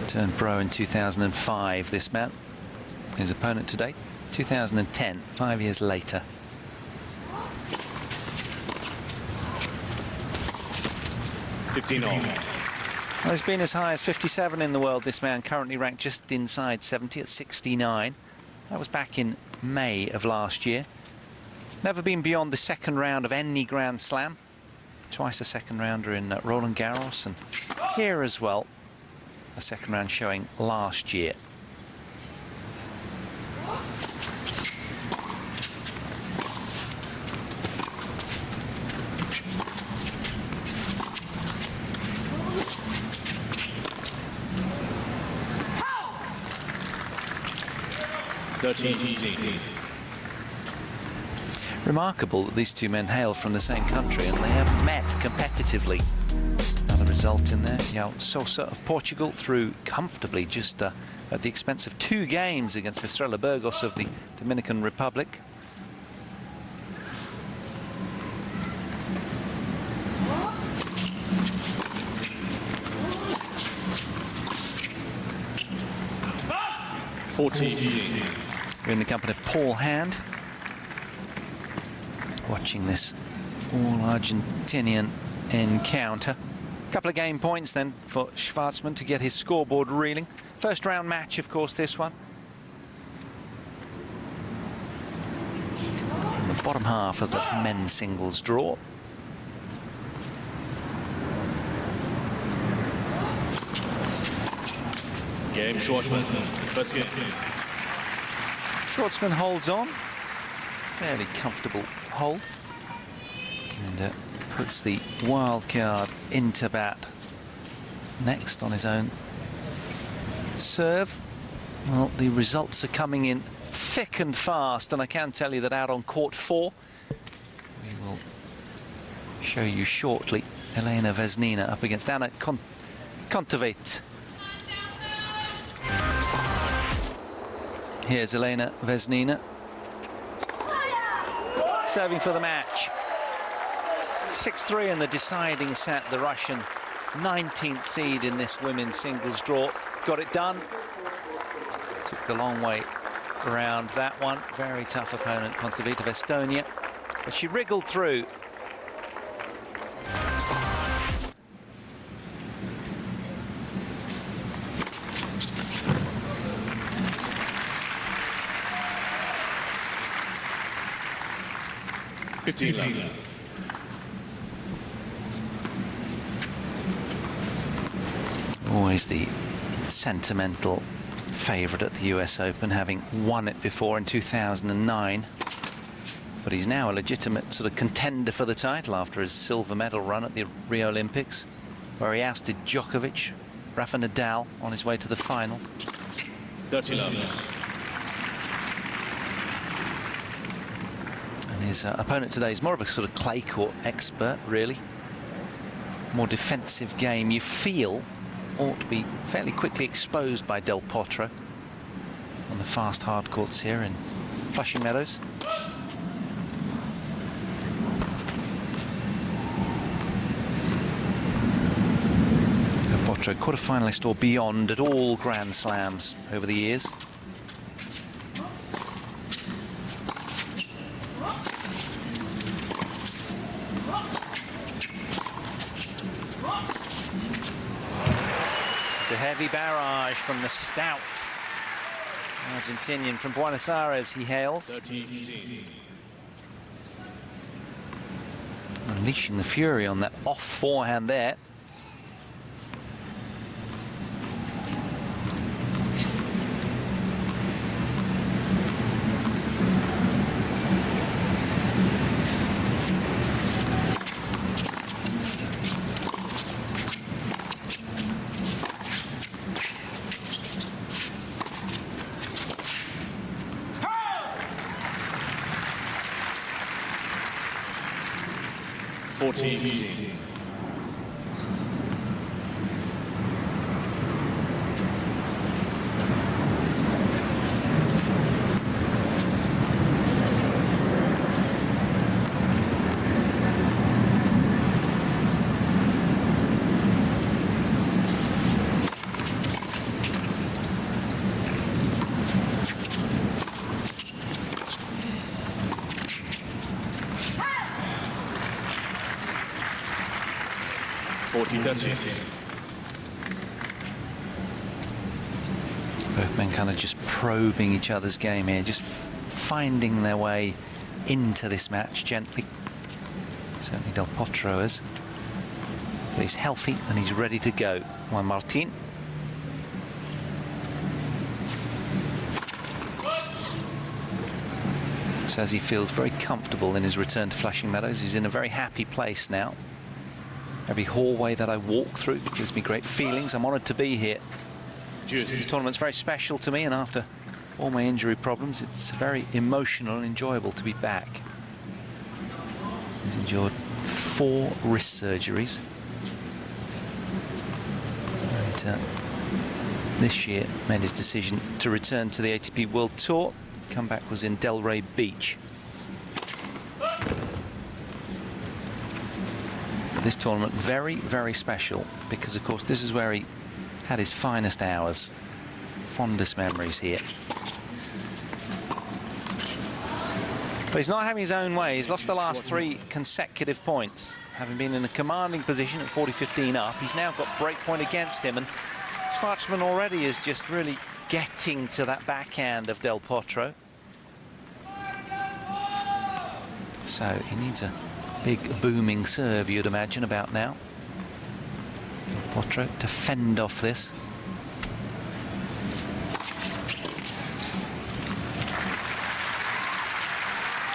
Turned pro in 2005, this man. His opponent today, 2010, 5 years later. Well, he's been as high as 57 in the world, this man, currently ranked just inside 70 at 69. That was back in May of last year. Never been beyond the second round of any Grand Slam. Twice a second rounder in Roland Garros, and here as well, a second round showing last year. Remarkable that these two men hail from the same country and they have met competitively. Another result in there. João Sousa of Portugal through comfortably just at the expense of 2 games against Estrela Burgos of the Dominican Republic. We're in the company of Paul Hand, watching this all-Argentinian encounter. A couple of game points then for Schwartzman to get his scoreboard reeling. First round match, of course, this one. In the bottom half of the men's singles draw. Game Schwartzman. First game. Schwartzman holds on. Fairly comfortable hold. And puts the wild card into bat next on his own serve. Well, the results are coming in thick and fast, and I can tell you that out on court 4, we will show you shortly Elena Vesnina up against Anna Kontaveit. Here's Elena Vesnina serving for the match. 6-3 in the deciding set. The Russian 19th seed in this women's singles draw got it done. Took the long way around that one. Very tough opponent, Kontaveit of Estonia, but she wriggled through. Always the sentimental favourite at the US Open, having won it before in 2009. But he's now a legitimate sort of contender for the title after his silver medal run at the Rio Olympics, where he ousted Djokovic, Rafa Nadal on his way to the final. 30-love. His opponent today is more of a sort of clay court expert, really. More defensive game, you feel, ought to be fairly quickly exposed by Del Potro on the fast hard courts here in Flushing Meadows. Del Potro, quarter-finalist or beyond at all Grand Slams over the years. Heavy barrage from the stout Argentinian from Buenos Aires, he hails. Unleashing the fury on that off forehand there. 40-30. Both men kind of just probing each other's game here, just finding their way into this match gently. Certainly Del Potro is. But he's healthy and he's ready to go. Juan Martin. Says he feels very comfortable in his return to Flushing Meadows. He's in a very happy place now. Every hallway that I walk through gives me great feelings. I'm honoured to be here. This tournament's very special to me, and after all my injury problems, it's very emotional and enjoyable to be back. He's endured 4 wrist surgeries. And this year made his decision to return to the ATP World Tour. Comeback was in Delray Beach. But this tournament very, very special because, of course, this is where he had his finest hours, fondest memories here. But he's not having his own way. He's lost the last 3 consecutive points, having been in a commanding position at 40-15 up. He's now got break point against him, and Schwartzman already is just really getting to that backhand of Del Potro. So he needs a big booming serve, you'd imagine, about now. Potro to fend off this.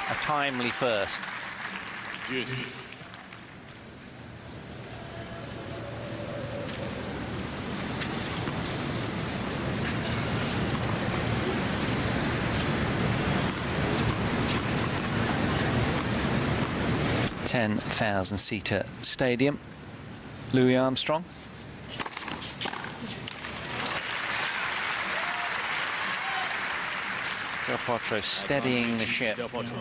A timely first. Juice. $10,000-seater stadium. Louis Armstrong. Del Potro steadying the ship. Del Potro.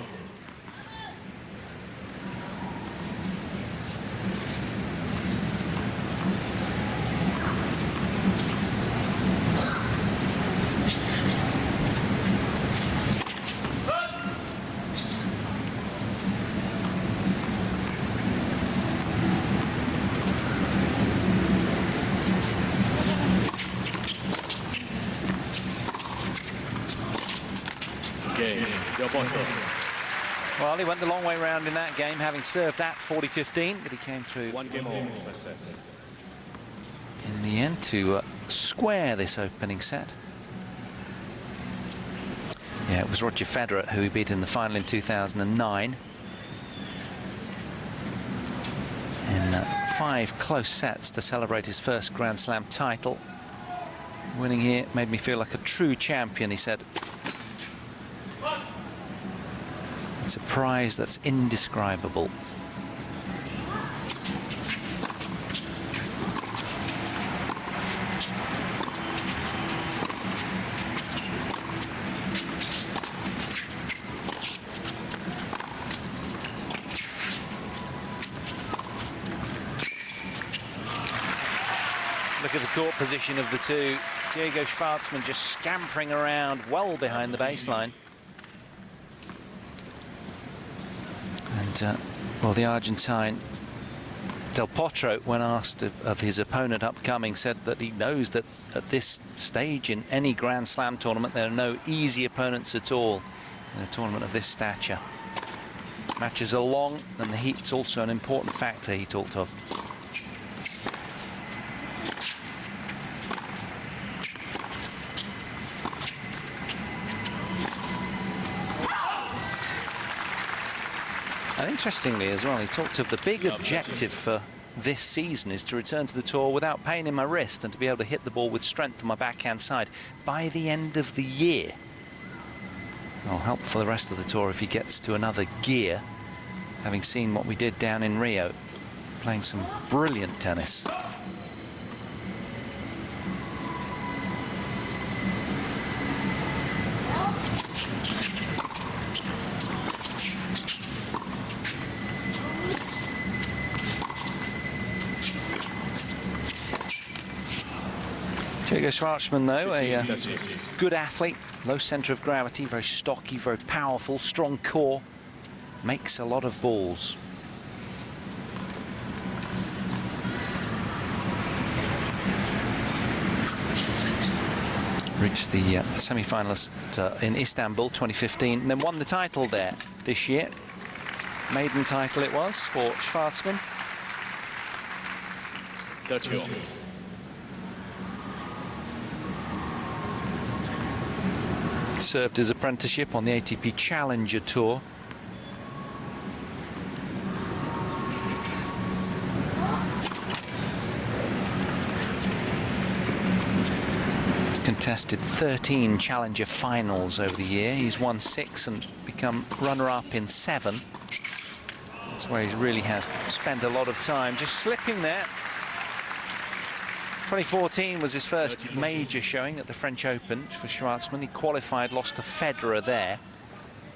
Well, he went the long way round in that game, having served that 40-15, but he came through 1 game all first set. in the end to square this opening set. Yeah, it was Roger Federer who he beat in the final in 2009. In 5 close sets to celebrate his first Grand Slam title. Winning here made me feel like a true champion, he said. It's a prize that's indescribable. Look at the court position of the two. Diego Schwartzman just scampering around well behind the baseline. And, well, the Argentine Del Potro, when asked of his opponent upcoming, said that he knows that at this stage in any Grand Slam tournament there are no easy opponents at all in a tournament of this stature. Matches are long and the heat's also an important factor, he talked of. And interestingly as well, he talked of the big objective for this season is to return to the tour without pain in my wrist and to be able to hit the ball with strength on my backhand side by the end of the year. It'll help for the rest of the tour if he gets to another gear, having seen what we did down in Rio, playing some brilliant tennis. Diego Schwartzman, though, a good athlete, low centre of gravity, very stocky, very powerful, strong core, makes a lot of balls. Reached the semi-finalist in Istanbul 2015, and then won the title there this year. Maiden title it was for Schwartzman. 30. Served his apprenticeship on the ATP Challenger Tour. Contested 13 Challenger finals over the year. He's won 6 and become runner-up in 7. That's where he really has spent a lot of time just slipping there. 2014 was his first major showing at the French Open for Schwartzman. He qualified, lost to Federer there.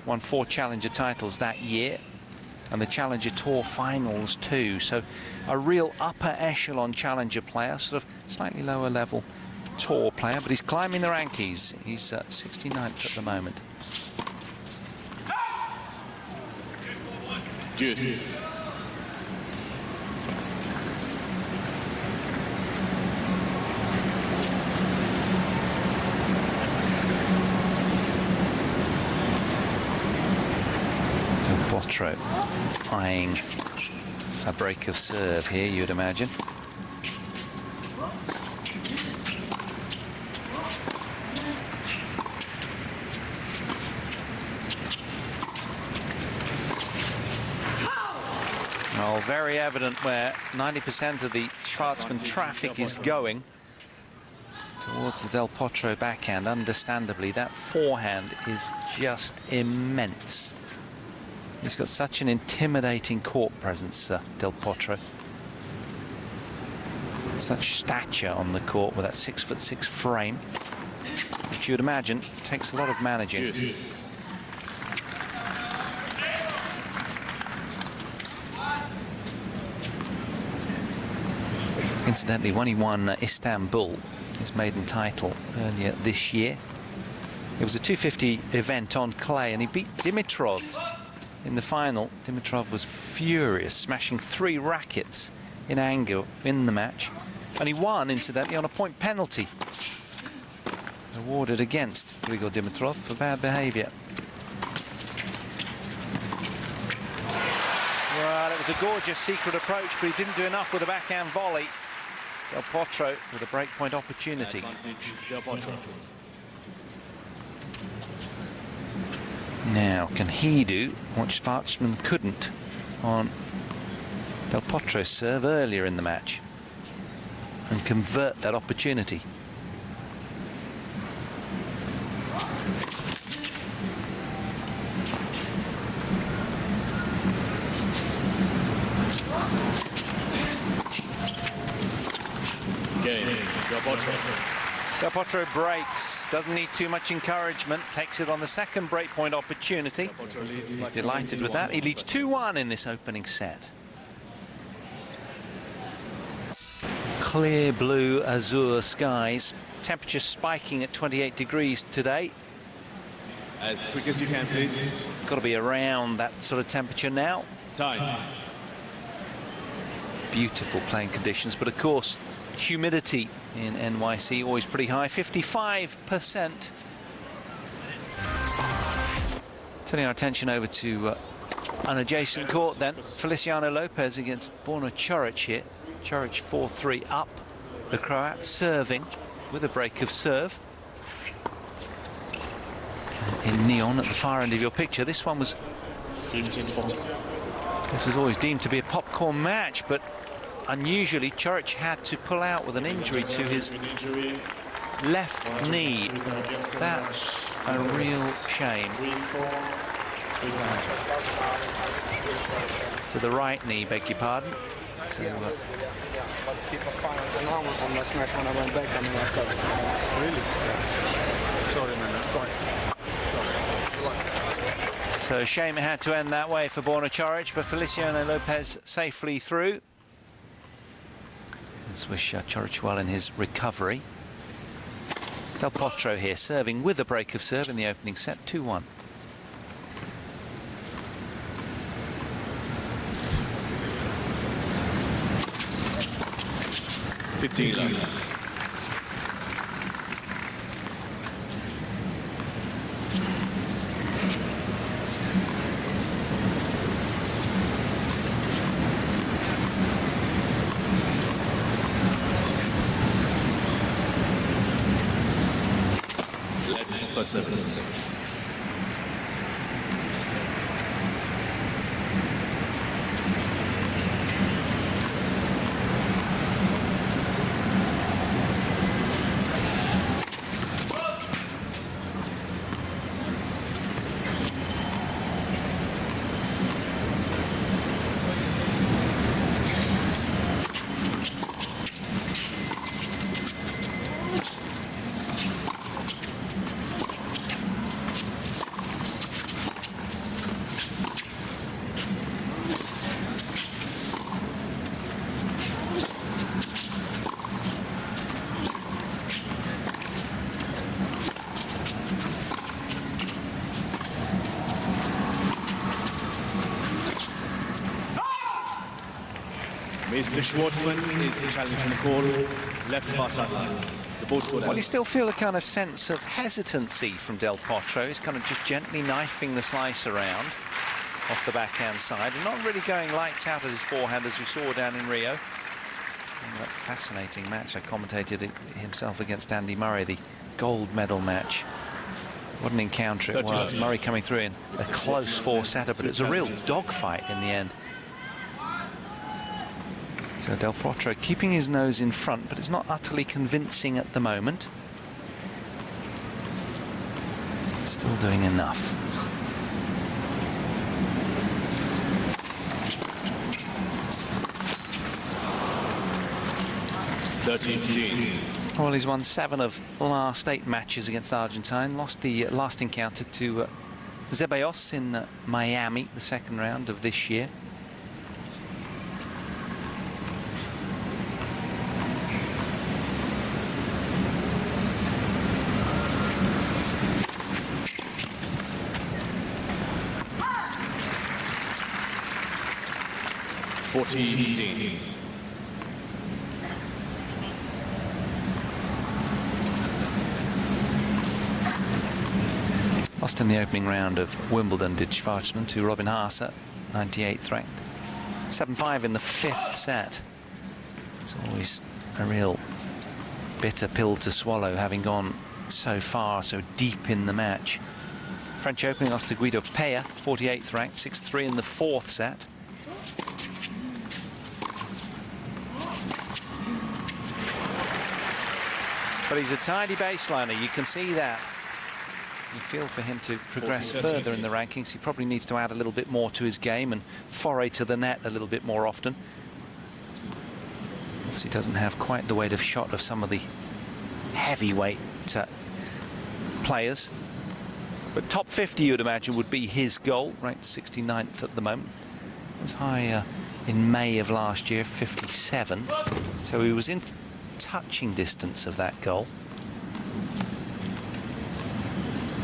Won 4 Challenger titles that year, and the Challenger Tour finals too. So a real upper echelon Challenger player, sort of slightly lower level Tour player, but he's climbing the rankings. He's 69th at the moment. Juice. Potro eyeing a break of serve here, you'd imagine. Well, very evident where 90% of the Schwartzman traffic is going towards the Del Potro backhand. Understandably, that forehand is just immense. He's got such an intimidating court presence, Del Potro. Such stature on the court with that 6'6" frame, which you'd imagine takes a lot of managing. Juice. Incidentally, when he won Istanbul, his maiden title earlier this year, it was a 250 event on clay, and he beat Dimitrov in the final. Dimitrov was furious, smashing 3 rackets in anger in the match, and he won, incidentally, on a point penalty awarded against Grigor Dimitrov for bad behaviour. Well, it was a gorgeous secret approach, but he didn't do enough with a backhand volley. Del Potro with a breakpoint opportunity. Del Potro. Now, can he do what Schwartzman couldn't on Del Potro's serve earlier in the match and convert that opportunity? Del Potro breaks, doesn't need too much encouragement, takes it on the second breakpoint opportunity. He's delighted with that. He leads 2-1 in this opening set. Clear blue azure skies, temperature spiking at 28 degrees today. As quick as you can, please. Got to be around that sort of temperature now. Time. Beautiful playing conditions, but of course humidity in NYC always pretty high, 55%. Turning our attention over to an adjacent court then. Feliciano Lopez against Borna Coric here. Coric 4-3 up. The Croat serving with a break of serve. In neon at the far end of your picture. This one was... This was always deemed to be a popcorn match, but unusually Coric had to pull out with an injury to his left knee. That's a real shame. To the right knee, beg your pardon. So, so shame it had to end that way for Borna Coric, but Feliciano Lopez safely through. Let's wish Coric well in his recovery. Del Potro here serving with a break of serve in the opening set, 2-1. first service. Mr. Schwartzman is challenging the call, left far sideline. The ball scored out. Well, you still feel a kind of sense of hesitancy from Del Potro. He's kind of just gently knifing the slice around off the backhand side and not really going lights out at his forehand as we saw down in Rio. And that fascinating match I commentated it himself against Andy Murray, the gold medal match. What an encounter it was. Murray coming through in a close four-setter, but it was a real dogfight in the end. So Del Potro keeping his nose in front, but it's not utterly convincing at the moment. Still doing enough. Well, he's won 7 of the last 8 matches against Argentine. Lost the last encounter to Zeballos in Miami, the second round of this year. Lost in the opening round of Wimbledon, did Schwartzman, to Robin Haase, 98th ranked. 7-5 in the 5th set. It's always a real bitter pill to swallow, having gone so far, so deep in the match. French Open lost to Guido Pella, 48th ranked, 6-3 in the 4th set. But he's a tidy baseliner, you can see that. You feel for him to progress further in the rankings. He probably needs to add a little bit more to his game and foray to the net a little bit more often. Obviously doesn't have quite the weight of shot of some of the heavyweight players. But top 50, you'd imagine, would be his goal, ranked 69th at the moment. It was high in May of last year, 57. So he was in touching distance of that goal.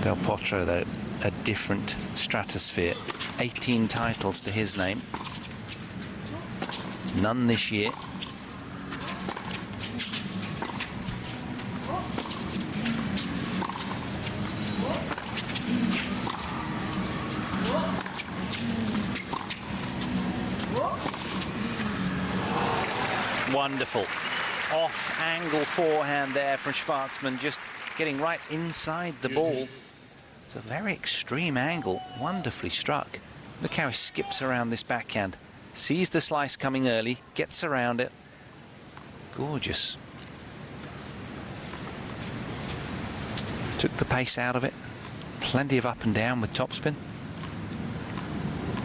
Del Potro, though, a different stratosphere. 18 titles to his name. None this year. Wonderful. Off-angle forehand there from Schwartzman, just getting right inside the ball. It's a very extreme angle, wonderfully struck. Look how he skips around this backhand. Sees the slice coming early, gets around it. Gorgeous. Took the pace out of it. Plenty of up and down with topspin.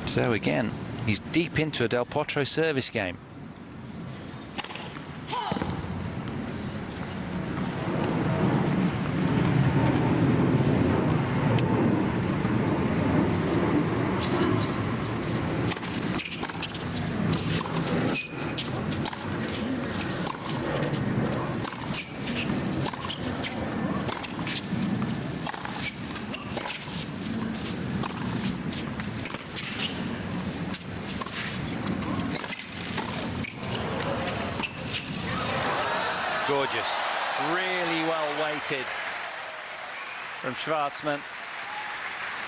So again, he's deep into a Del Potro service game. Gorgeous, really well weighted from Schwartzman.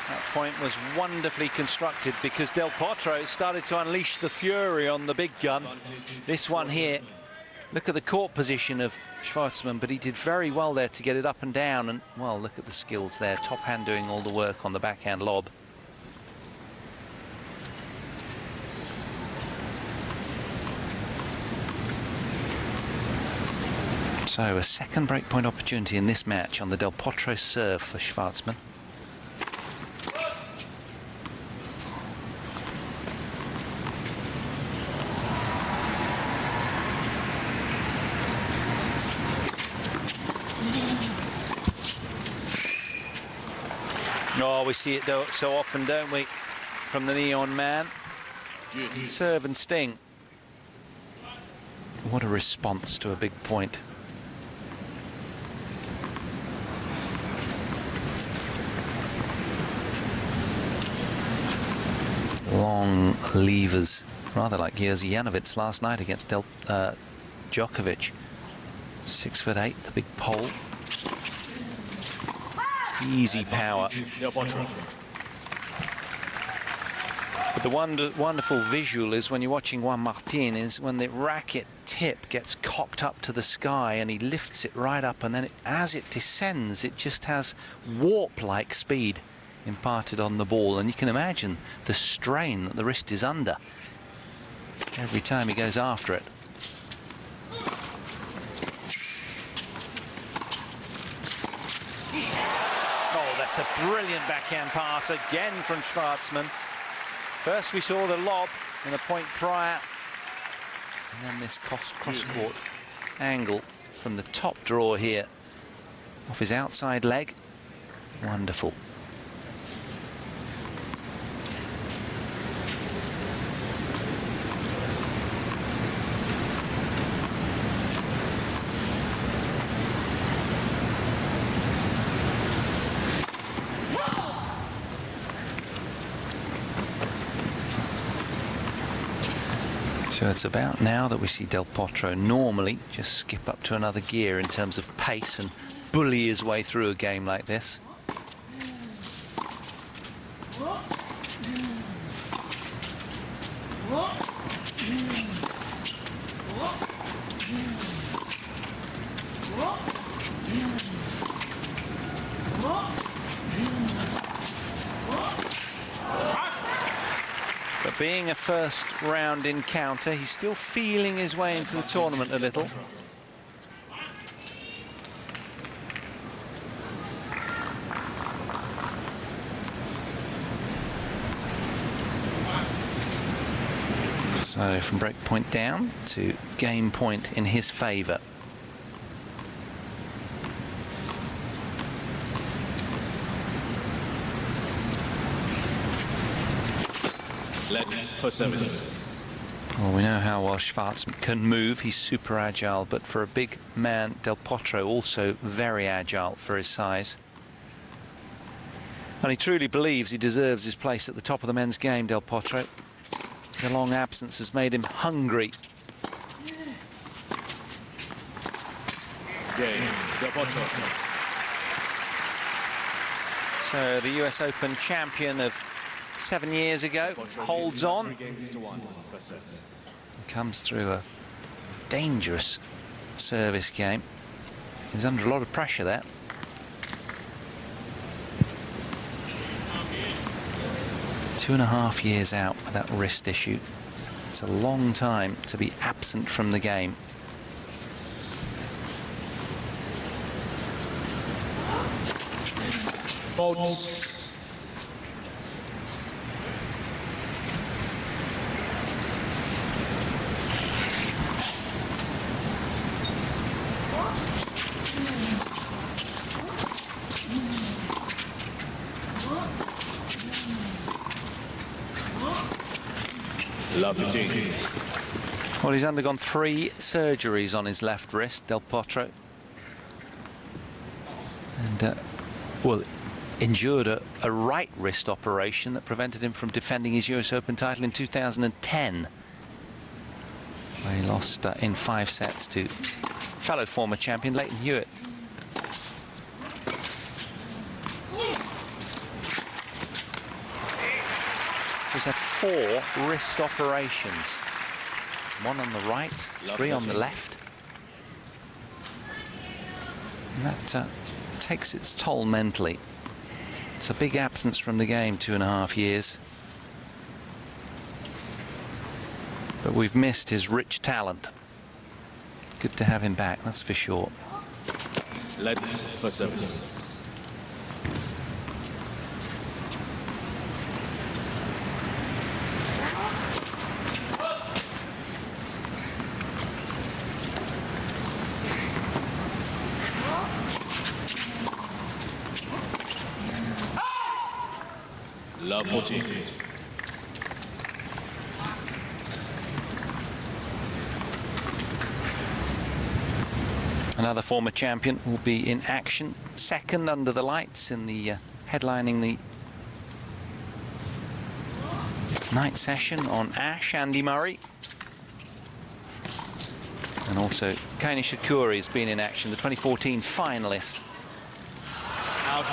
That point was wonderfully constructed because Del Potro started to unleash the fury on the big gun. This one here Look at the court position of Schwartzman, but he did very well there to get it up and down. And, well, look at the skills there. Top hand doing all the work on the backhand lob. So a second breakpoint opportunity in this match on the Del Potro serve for Schwartzman. Oh, we see it so often, don't we, from the Neon man. Yes. Serve and sting. What a response to a big point. Long levers, rather like Jerzy Janowicz last night against Djokovic. 6'8", the big pole. Easy power. But the wonderful visual is when you're watching Juan Martín is when the racket tip gets cocked up to the sky and he lifts it right up, and then as it descends it just has warp-like speed imparted on the ball, and you can imagine the strain that the wrist is under every time he goes after it. Oh, that's a brilliant backhand pass again from Schwartzman. First we saw the lob in the point prior, and then this cross-court angle from the top draw here off his outside leg. Wonderful. So it's about now that we see Del Potro normally just skip up to another gear in terms of pace and bully his way through a game like this. But being a first round encounter, he's still feeling his way into the tournament a little. So from break point down to game point in his favour. Let's for service. Well, we know how well Schwartzman can move. He's super agile, but for a big man, Del Potro also very agile for his size. And he truly believes he deserves his place at the top of the men's game, Del Potro. The long absence has made him hungry. Game, Del Potro. So the US Open champion of 7 years ago holds on. Comes through a dangerous service game. He was under a lot of pressure there. Two and a half years out with that wrist issue. It's a long time to be absent from the game. Bolts. Well, he's undergone 3 surgeries on his left wrist, Del Potro. And, well, endured a right wrist operation that prevented him from defending his US Open title in 2010. Where he lost in 5 sets to fellow former champion Leighton Hewitt. He's had 4 wrist operations. 1 on the right, 3 on the left. And that takes its toll mentally. It's a big absence from the game, 2.5 years. But we've missed his rich talent. Good to have him back, that's for sure. Let's for service. Love 14. Another former champion will be in action, second under the lights in the headlining the night session on Ash, Andy Murray. And also Kei Nishikori has been in action, the 2014 finalist. Out.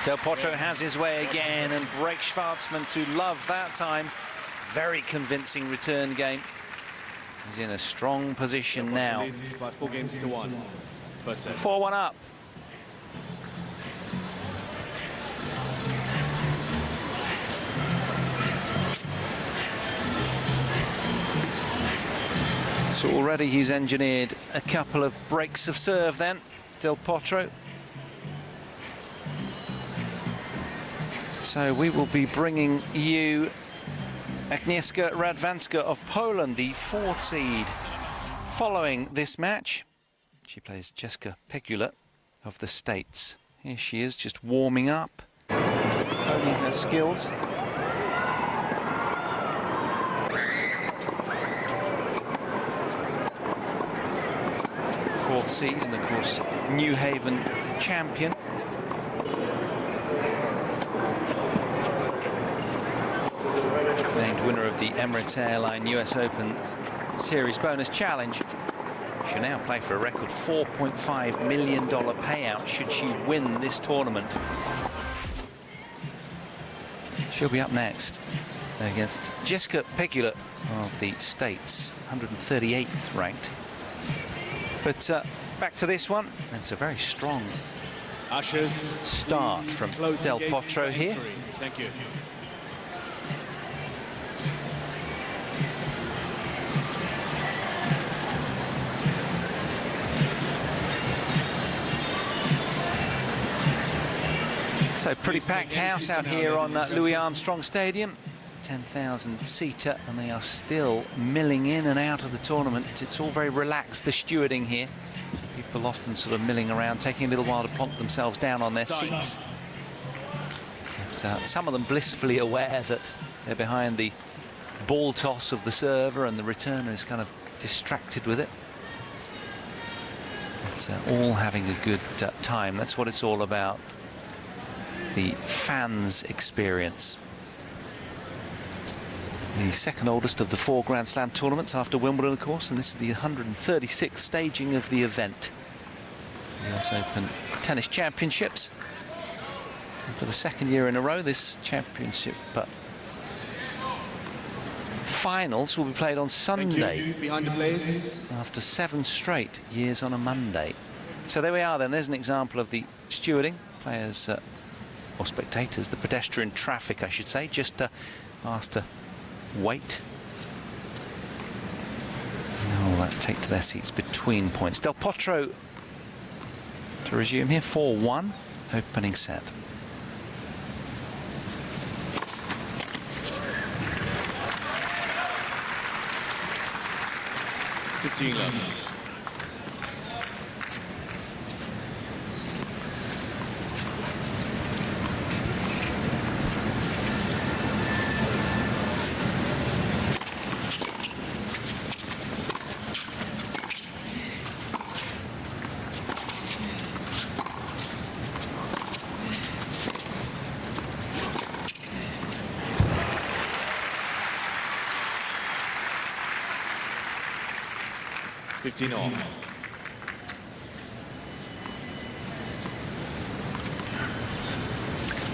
Del Potro has his way again and breaks Schwartzman to love that time. Very convincing return game. He's in a strong position now. Leads by 4-1. First set. 4-1 up. So already he's engineered a couple of breaks of serve then, Del Potro. So we will be bringing you Agnieszka Radwanska of Poland, the 4th seed. Following this match, she plays Jessica Pegula of the States. Here she is, just warming up, honing her skills. Fourth seed, and of course, New Haven champion. Named winner of the Emirates Airline US Open Series Bonus Challenge. She'll now play for a record $4.5 million payout should she win this tournament. She'll be up next against Jessica Pegula of the States, 138th ranked. But back to this one. It's a very strong start from Del Potro here. Thank you. So pretty packed house out here on Louis Armstrong Stadium. 10,000 seater, and they are still milling in and out of the tournament. It's all very relaxed, the stewarding here. People often sort of milling around, taking a little while to plonk themselves down on their seats. But some of them blissfully aware that they're behind the ball toss of the server and the returner is kind of distracted with it. But all having a good time. That's what it's all about. The fans' experience. The second oldest of the 4 Grand Slam tournaments after Wimbledon, of course, and this is the 136th staging of the event. The US Open Tennis Championships. And for the 2nd year in a row, this championship finals will be played on Sunday. Behind the blaze. After 7 straight years on a Monday. So there we are then. There's an example of the stewarding. Players, or spectators, the pedestrian traffic, I should say, just asked to wait. Now will take to their seats between points. Del Potro to resume here, 4-1, opening set. left.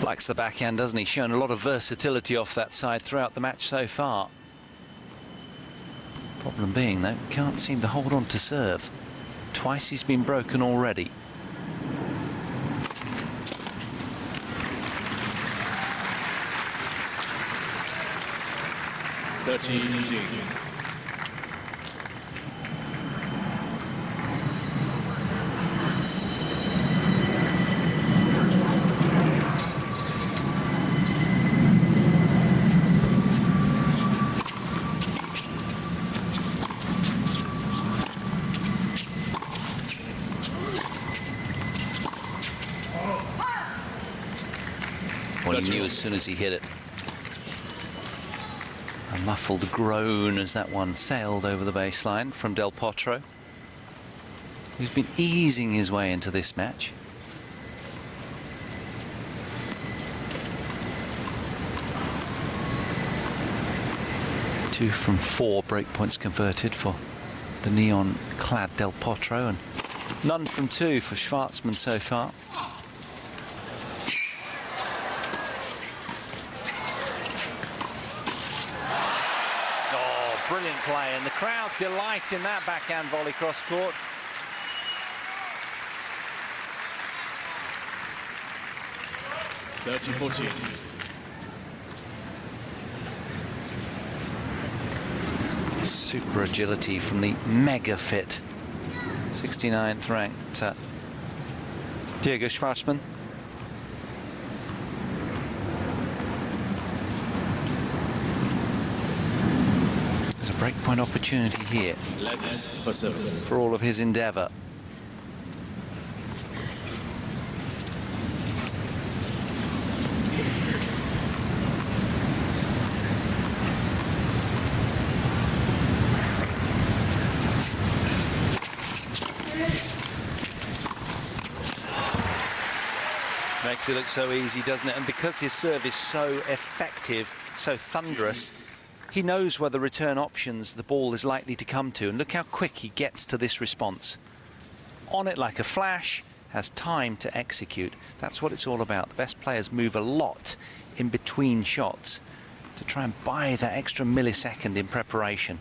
Likes the backhand, doesn't he? Shown a lot of versatility off that side throughout the match so far. Problem being, though, can't seem to hold on to serve. Twice he's been broken already. 13-15. Well, he knew as soon as he hit it. A muffled groan as that one sailed over the baseline from Del Potro, who's been easing his way into this match. Two from 4 breakpoints converted for the neon-clad Del Potro, and none from 2 for Schwartzman so far. Brilliant play, and the crowd delight in that backhand volley cross court. Super agility from the mega fit 69th ranked Diego Schwartzman. Breakpoint opportunity here for all of his endeavour. Makes it look so easy, doesn't it? And because his serve is so effective, so thunderous, he knows where the return options the ball is likely to come to, and look how quick he gets to this response. On it like a flash, has time to execute. That's what it's all about. The best players move a lot in between shots to try and buy that extra millisecond in preparation.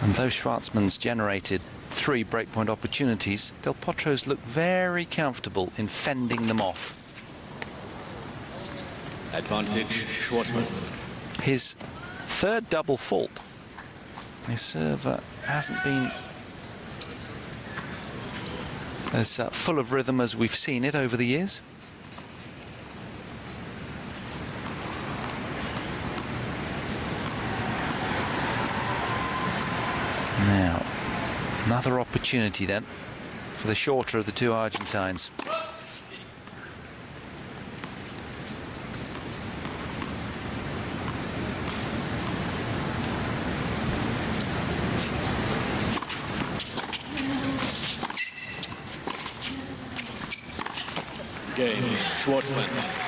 And though Schwartzman's generated 3 breakpoint opportunities, Del Potro's look very comfortable in fending them off. Advantage, Schwartzman. His 3rd double fault. His serve hasn't been as full of rhythm as we've seen it over the years. Now, another opportunity then for the shorter of the 2 Argentines. Game, Schwartzman.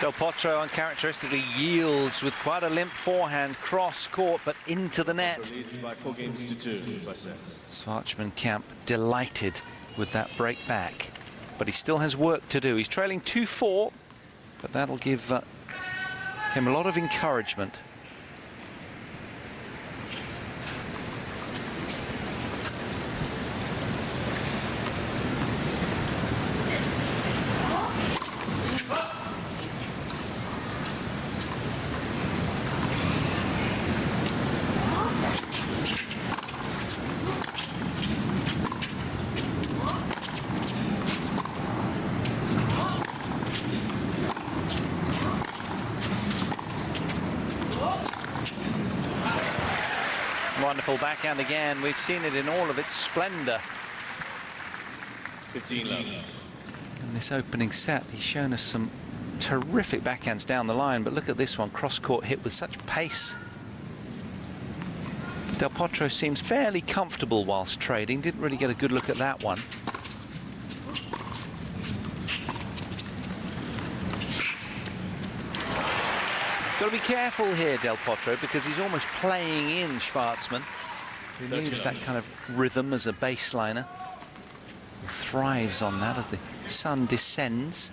Del Potro uncharacteristically yields with quite a limp forehand, cross court, but into the net. Leads by 4 games to 2, Schwartzman camp delighted with that break back, but he still has work to do. He's trailing 2-4, but that'll give him a lot of encouragement. Wonderful backhand again. We've seen it in all of its splendour. 15 love. In this opening set, he's shown us some terrific backhands down the line, but look at this one, cross-court hit with such pace. Del Potro seems fairly comfortable whilst trading. Didn't really get a good look at that one. Got to be careful here, Del Potro, because he's almost playing in Schwartzman, who needs that kind of rhythm as a baseliner. He thrives on that as the sun descends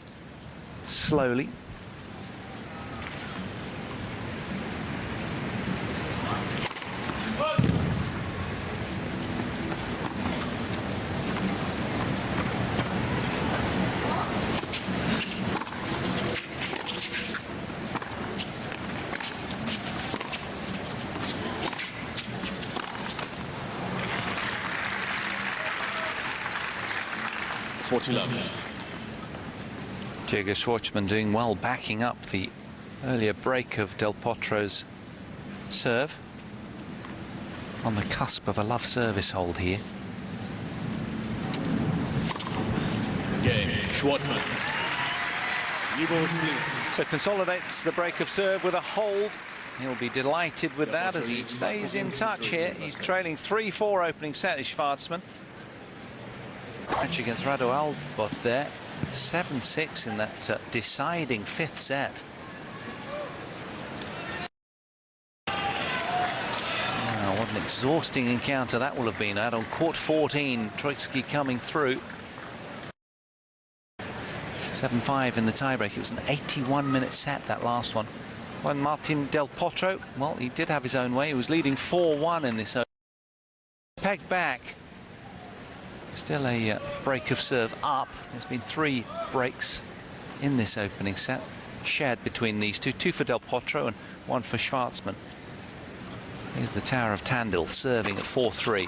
slowly. 40 love. Diego Schwartzman doing well, backing up the earlier break of Del Potro's serve. On the cusp of a love service hold here. Game, Schwartzman. New balls, please. So consolidates the break of serve with a hold. He'll be delighted with that as he stays in touch here. He's trailing 3-4 opening set, is Schwartzman. Match against Rado Albot there. 7-6 in that deciding fifth set. Wow, what an exhausting encounter that will have been. Out on court 14, Troitsky coming through. 7-5 in the tiebreak. It was an 81-minute set, that last one. When Martin Del Potro, well, he did have his own way. He was leading 4-1 in this. Pegged back. Still a break of serve up. There's been 3 breaks in this opening set, shared between these two. 2 for Del Potro and 1 for Schwartzman. Here's the Tower of Tandil serving at 4-3.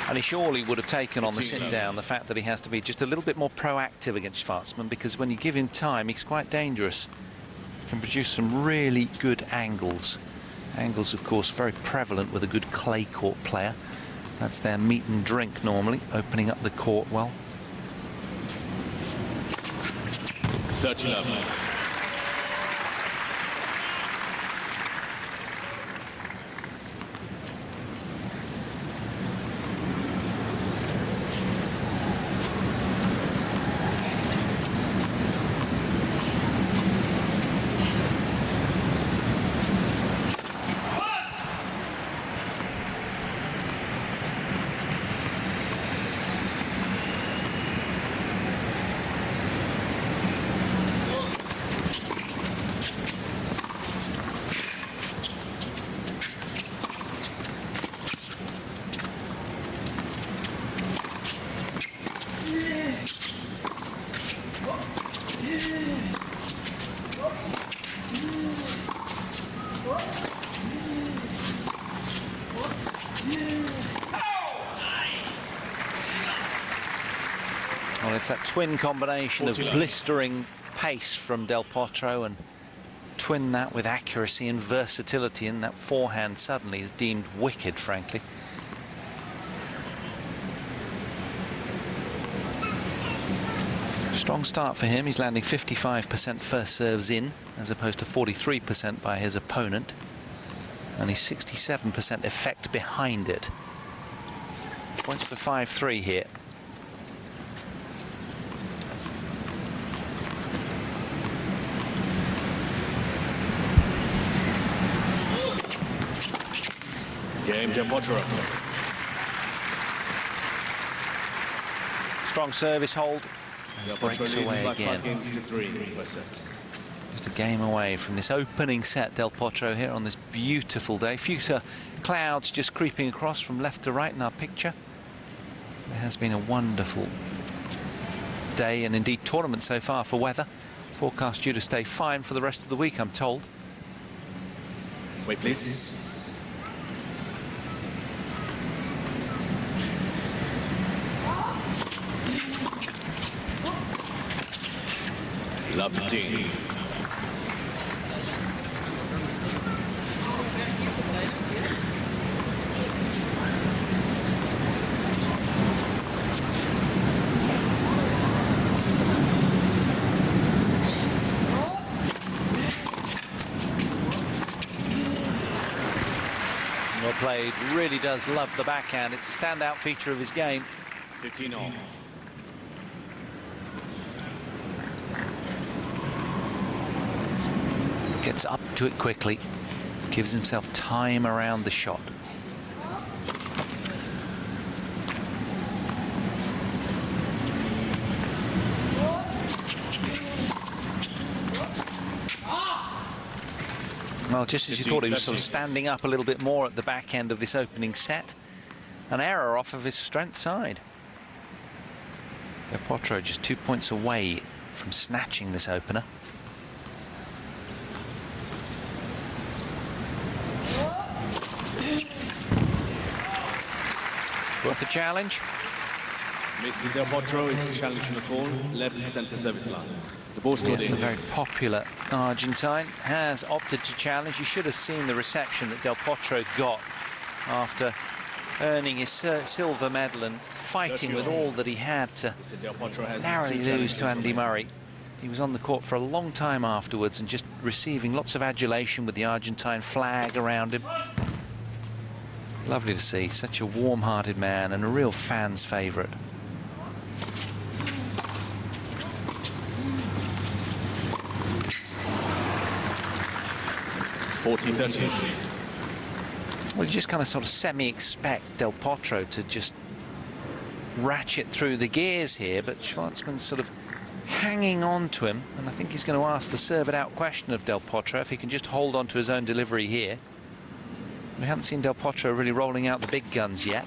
And he surely would have taken on the sit-down the fact that he has to be just a little bit more proactive against Schwartzman, because when you give him time, he's quite dangerous. He can produce some really good angles. Angles, of course, very prevalent with a good clay court player. That's their meat and drink normally, opening up the court well. 30 love. Well, it's that twin combination of blistering pace from Del Potro, and twin that with accuracy and versatility, and that forehand suddenly is deemed wicked, frankly. Strong start for him. He's landing 55% first serves in, as opposed to 43% by his opponent. And he's 67% effect behind it. Points for 5-3 here. Game, Del Potro. Strong service hold. Del Breaks Potro leads away by again. 5 games to 3 in the first set. Just a game away from this opening set, Del Potro here on this beautiful day. Few clouds just creeping across from left to right in our picture. It has been a wonderful day, and indeed tournament so far for weather. Forecast due to stay fine for the rest of the week, I'm told. Wait, please. Love 15. Well played, really does love the backhand. It's a standout feature of his game. 15 all. Gets up to it quickly, gives himself time around the shot. Well, just as you thought, he was sort of standing up a little bit more at the back end of this opening set. An error off of his strength side. Del Potro just 2 points away from snatching this opener. Worth a challenge. Mr. Del Potro is challenging the call, left centre service line. The ball scored Yes, in. the very popular Argentine has opted to challenge. You should have seen the reception that Del Potro got after earning his silver medal and fighting with all that he had to narrowly lose to Andy Murray. He was on the court for a long time afterwards and just receiving lots of adulation with the Argentine flag around him. Lovely to see, such a warm-hearted man and a real fan's favourite. Well, you just kind of sort of semi-expect Del Potro to just ratchet through the gears here, but Schwartzman's sort of hanging on to him, and I think he's going to ask the serve-it-out question of Del Potro if he can just hold on to his own delivery here. We haven't seen Del Potro really rolling out the big guns yet.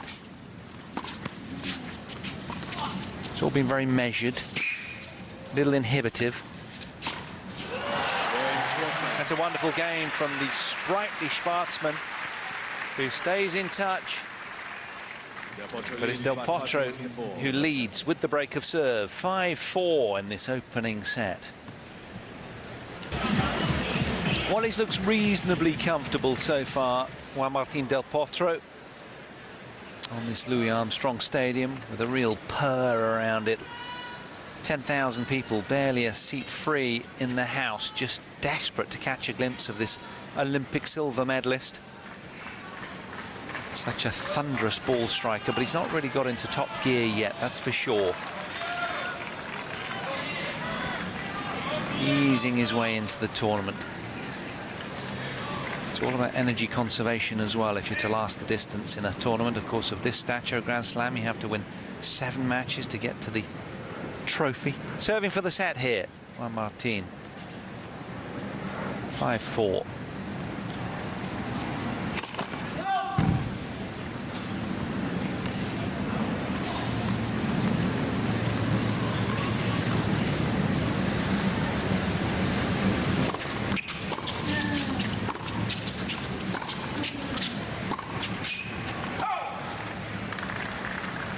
It's all been very measured, a little inhibitive. That's a wonderful game from the sprightly Schwartzman, who stays in touch. But it's Del Potro who leads with the break of serve. 5-4 in this opening set. Wallis looks reasonably comfortable so far, Juan Martín Del Potro, on this Louis Armstrong Stadium with a real purr around it. 10,000 people, barely a seat free in the house, just desperate to catch a glimpse of this Olympic silver medalist. Such a thunderous ball striker, but he's not really got into top gear yet, that's for sure. Easing his way into the tournament. It's all about energy conservation as well. If you're to last the distance in a tournament, of course, of this stature, Grand Slam, you have to win 7 matches to get to the trophy. Serving for the set here, Juan Martín. 5-4.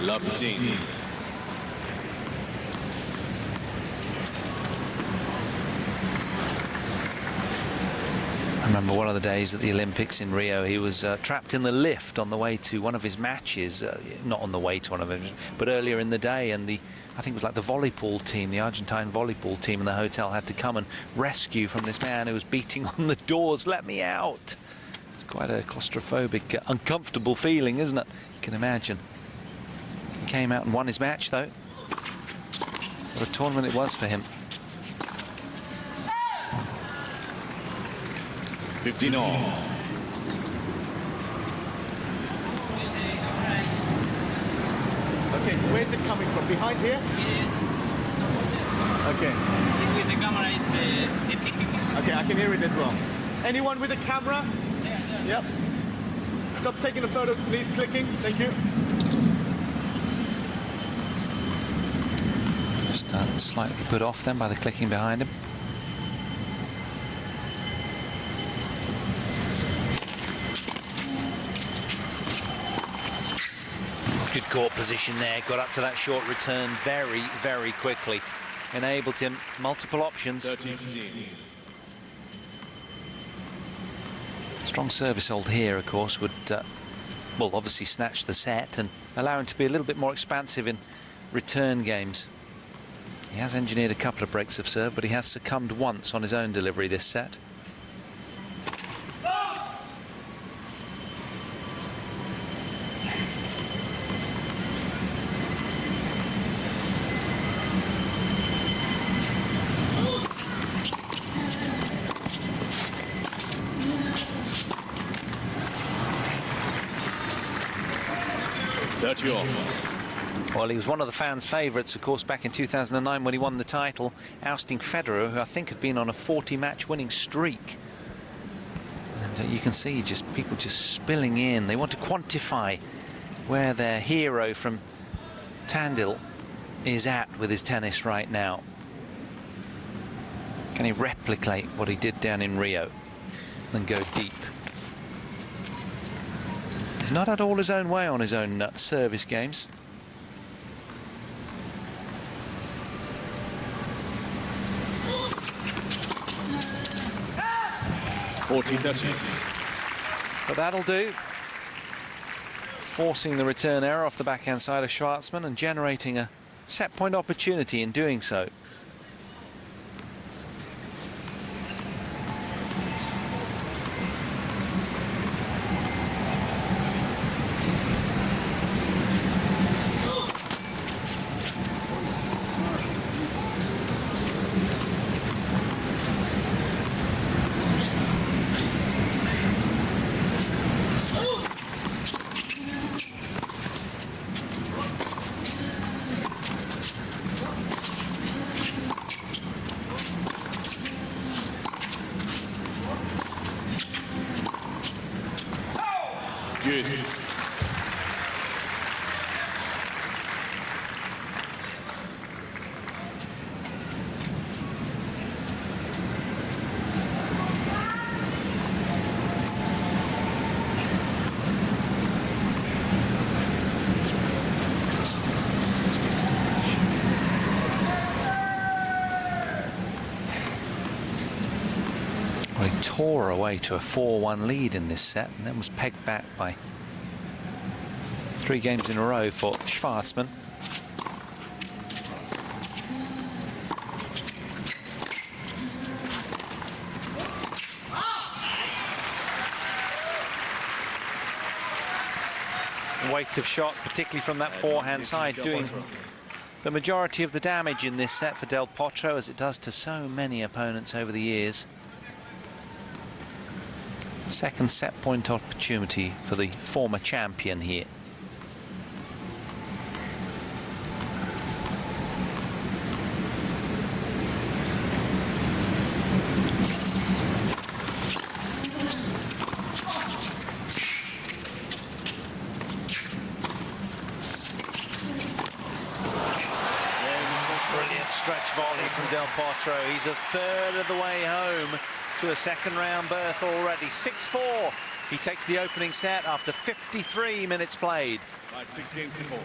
Love 15. I remember one of the days at the Olympics in Rio, he was trapped in the lift on the way to one of his matches, not on the way to one of them, but earlier in the day, and I think it was like the volleyball team, the Argentine volleyball team in the hotel had to come and rescue from this man who was beating on the doors, "Let me out." It's quite a claustrophobic, uncomfortable feeling, isn't it? You can imagine. He came out and won his match, though. What a tournament it was for him. 15 all. Okay, where's it coming from? Behind here? Okay. With the camera is the... Okay, I can hear it as well. Anyone with a camera? Yeah. Yep. Stop taking the photos, please. Clicking. Thank you. Just slightly put off then by the clicking behind him. Good court position there, got up to that short return very, very quickly. Enabled him multiple options. 13-15. Strong service hold here, of course, would, well, obviously snatch the set and allow him to be a little bit more expansive in return games. He has engineered a couple of breaks of serve, but he has succumbed once on his own delivery this set. Well, he was one of the fans' favourites, of course, back in 2009 when he won the title, ousting Federer, who I think had been on a 40-match winning streak. And you can see just people just spilling in. They want to quantify where their hero from Tandil is at with his tennis right now. Can he replicate what he did down in Rio and go deep? He's not had all his own way on his own service games. But that'll do. Forcing the return error off the backhand side of Schwartzman and generating a set point opportunity in doing so. Yes. Well, he tore away to a 4-1 lead in this set and then was pegged back by 3 games in a row for Schwartzman. Weight of shot, particularly from that forehand side, doing the majority of the damage in this set for Del Potro, as it does to so many opponents over the years. Second set point opportunity for the former champion here. Brilliant stretch volley from Del Potro. He's a third of the way home to a second round berth already. 6-4. He takes the opening set after 53 minutes played. By 6 games to 4.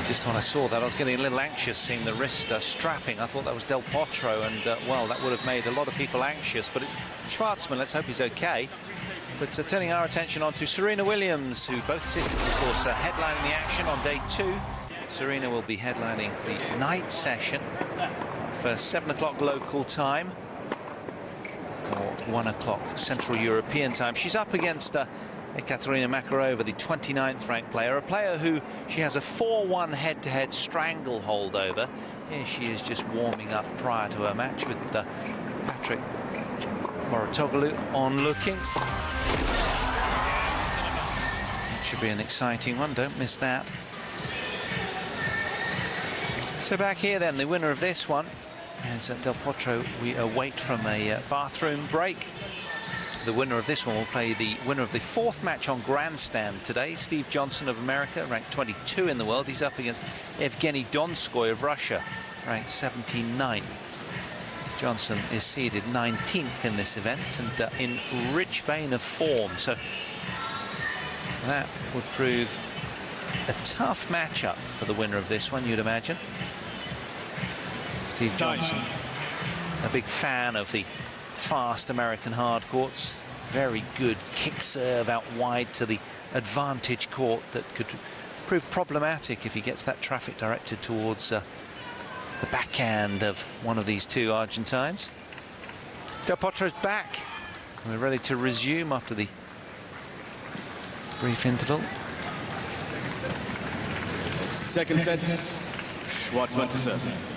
Just when I saw that, I was getting a little anxious seeing the wrist strapping. I thought that was Del Potro, and well, that would have made a lot of people anxious. But it's Schwartzman. Let's hope he's okay. But turning our attention on to Serena Williams, who both sisters, of course, headlining the action on day 2. Serena will be headlining the night session for 7 o'clock local time, or 1 o'clock Central European time. She's up against Ekaterina Makarova, the 29th ranked player, a player who she has a 4-1 head-to-head stranglehold over. Here she is just warming up prior to her match with Patrick Mouratoglou onlooking. It should be an exciting one, don't miss that. So back here then, the winner of this one, as Del Potro, we await from a bathroom break. The winner of this one will play the winner of the 4th match on grandstand today. Steve Johnson of America, ranked 22 in the world. He's up against Evgeny Donskoy of Russia, ranked 79th. Johnson is seeded 19th in this event and in rich vein of form. So that would prove a tough matchup for the winner of this one, you'd imagine. Steve Johnson, a big fan of the fast American hard courts. Very good kick serve out wide to the advantage court that could prove problematic if he gets that traffic directed towards the backhand of one of these two Argentines. Del Potro's back. We're ready to resume after the brief interval. Second set, Schwartzman to serve.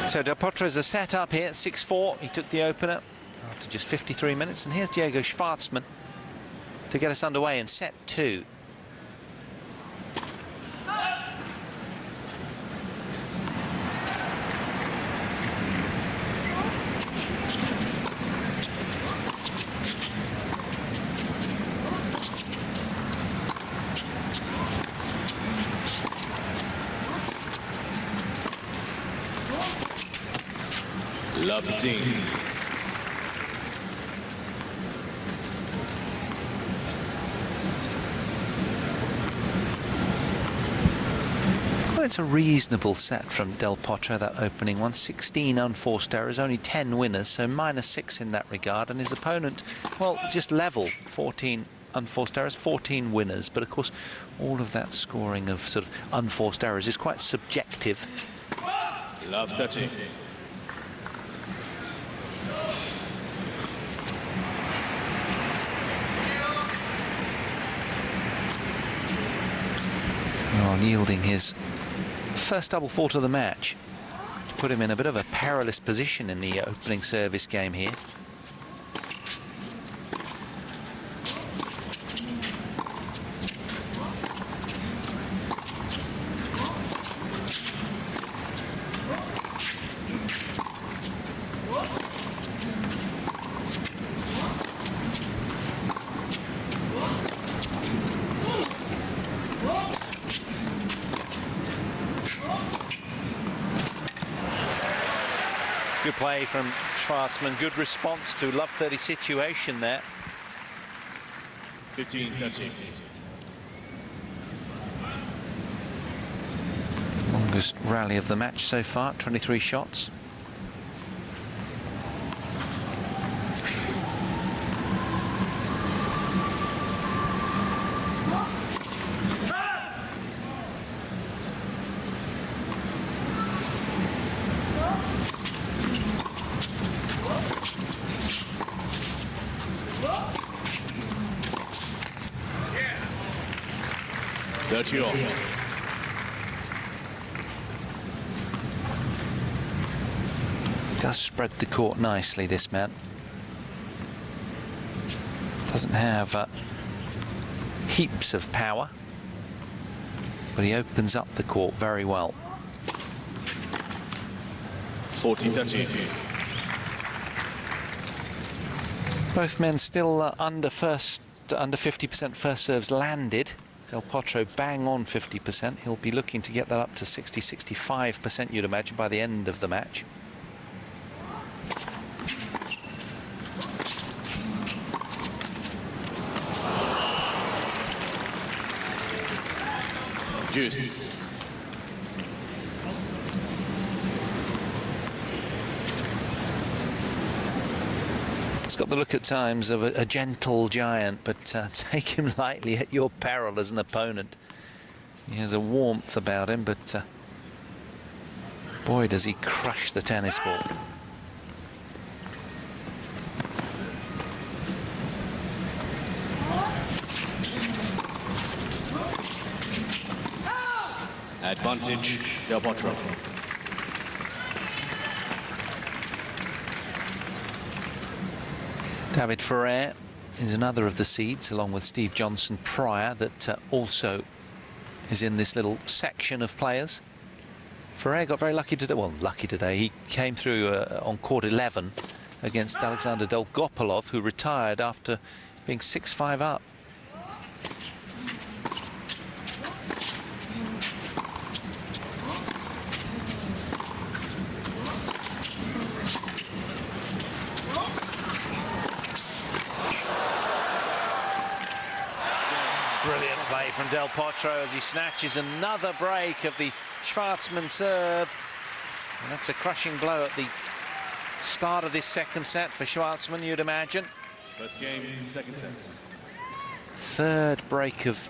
So Del Potro's a set up here, 6-4. He took the opener after just 53 minutes. And here's Diego Schwartzman to get us underway in set 2. Love 15. Well, it's a reasonable set from Del Potro, that opening one. 16 unforced errors, only 10 winners, so -6 in that regard. And his opponent, well, just level, 14 unforced errors, 14 winners. But of course, all of that scoring of sort of unforced errors is quite subjective. Love 30. Oh, yielding his first double fault of the match to put him in a bit of a perilous position in the opening service game here. Good play from Schwartzman. Good response to Love 30 situation there. 15-30. Longest rally of the match so far, 23 shots. Does spread the court nicely, this man. Doesn't have heaps of power, but he opens up the court very well. 14-30. Both men still under 50% first serves landed. Del Potro bang on 50%. He'll be looking to get that up to 60-65%, you'd imagine, by the end of the match. Juice. It's got the look at times of a gentle giant, but take him lightly at your peril as an opponent. He has a warmth about him, but boy, does he crush the tennis ball. Advantage, Del Potro. David Ferrer is another of the seeds, along with Steve Johnson prior, that also is in this little section of players. Ferrer got very lucky today. Well, lucky today. He came through on court 11 against Alexander Dolgopolov, who retired after being 6-5 up. Brilliant play from Del Potro as he snatches another break of the Schwartzman serve. And that's a crushing blow at the start of this second set for Schwartzman, you'd imagine. First game, second set. Third break of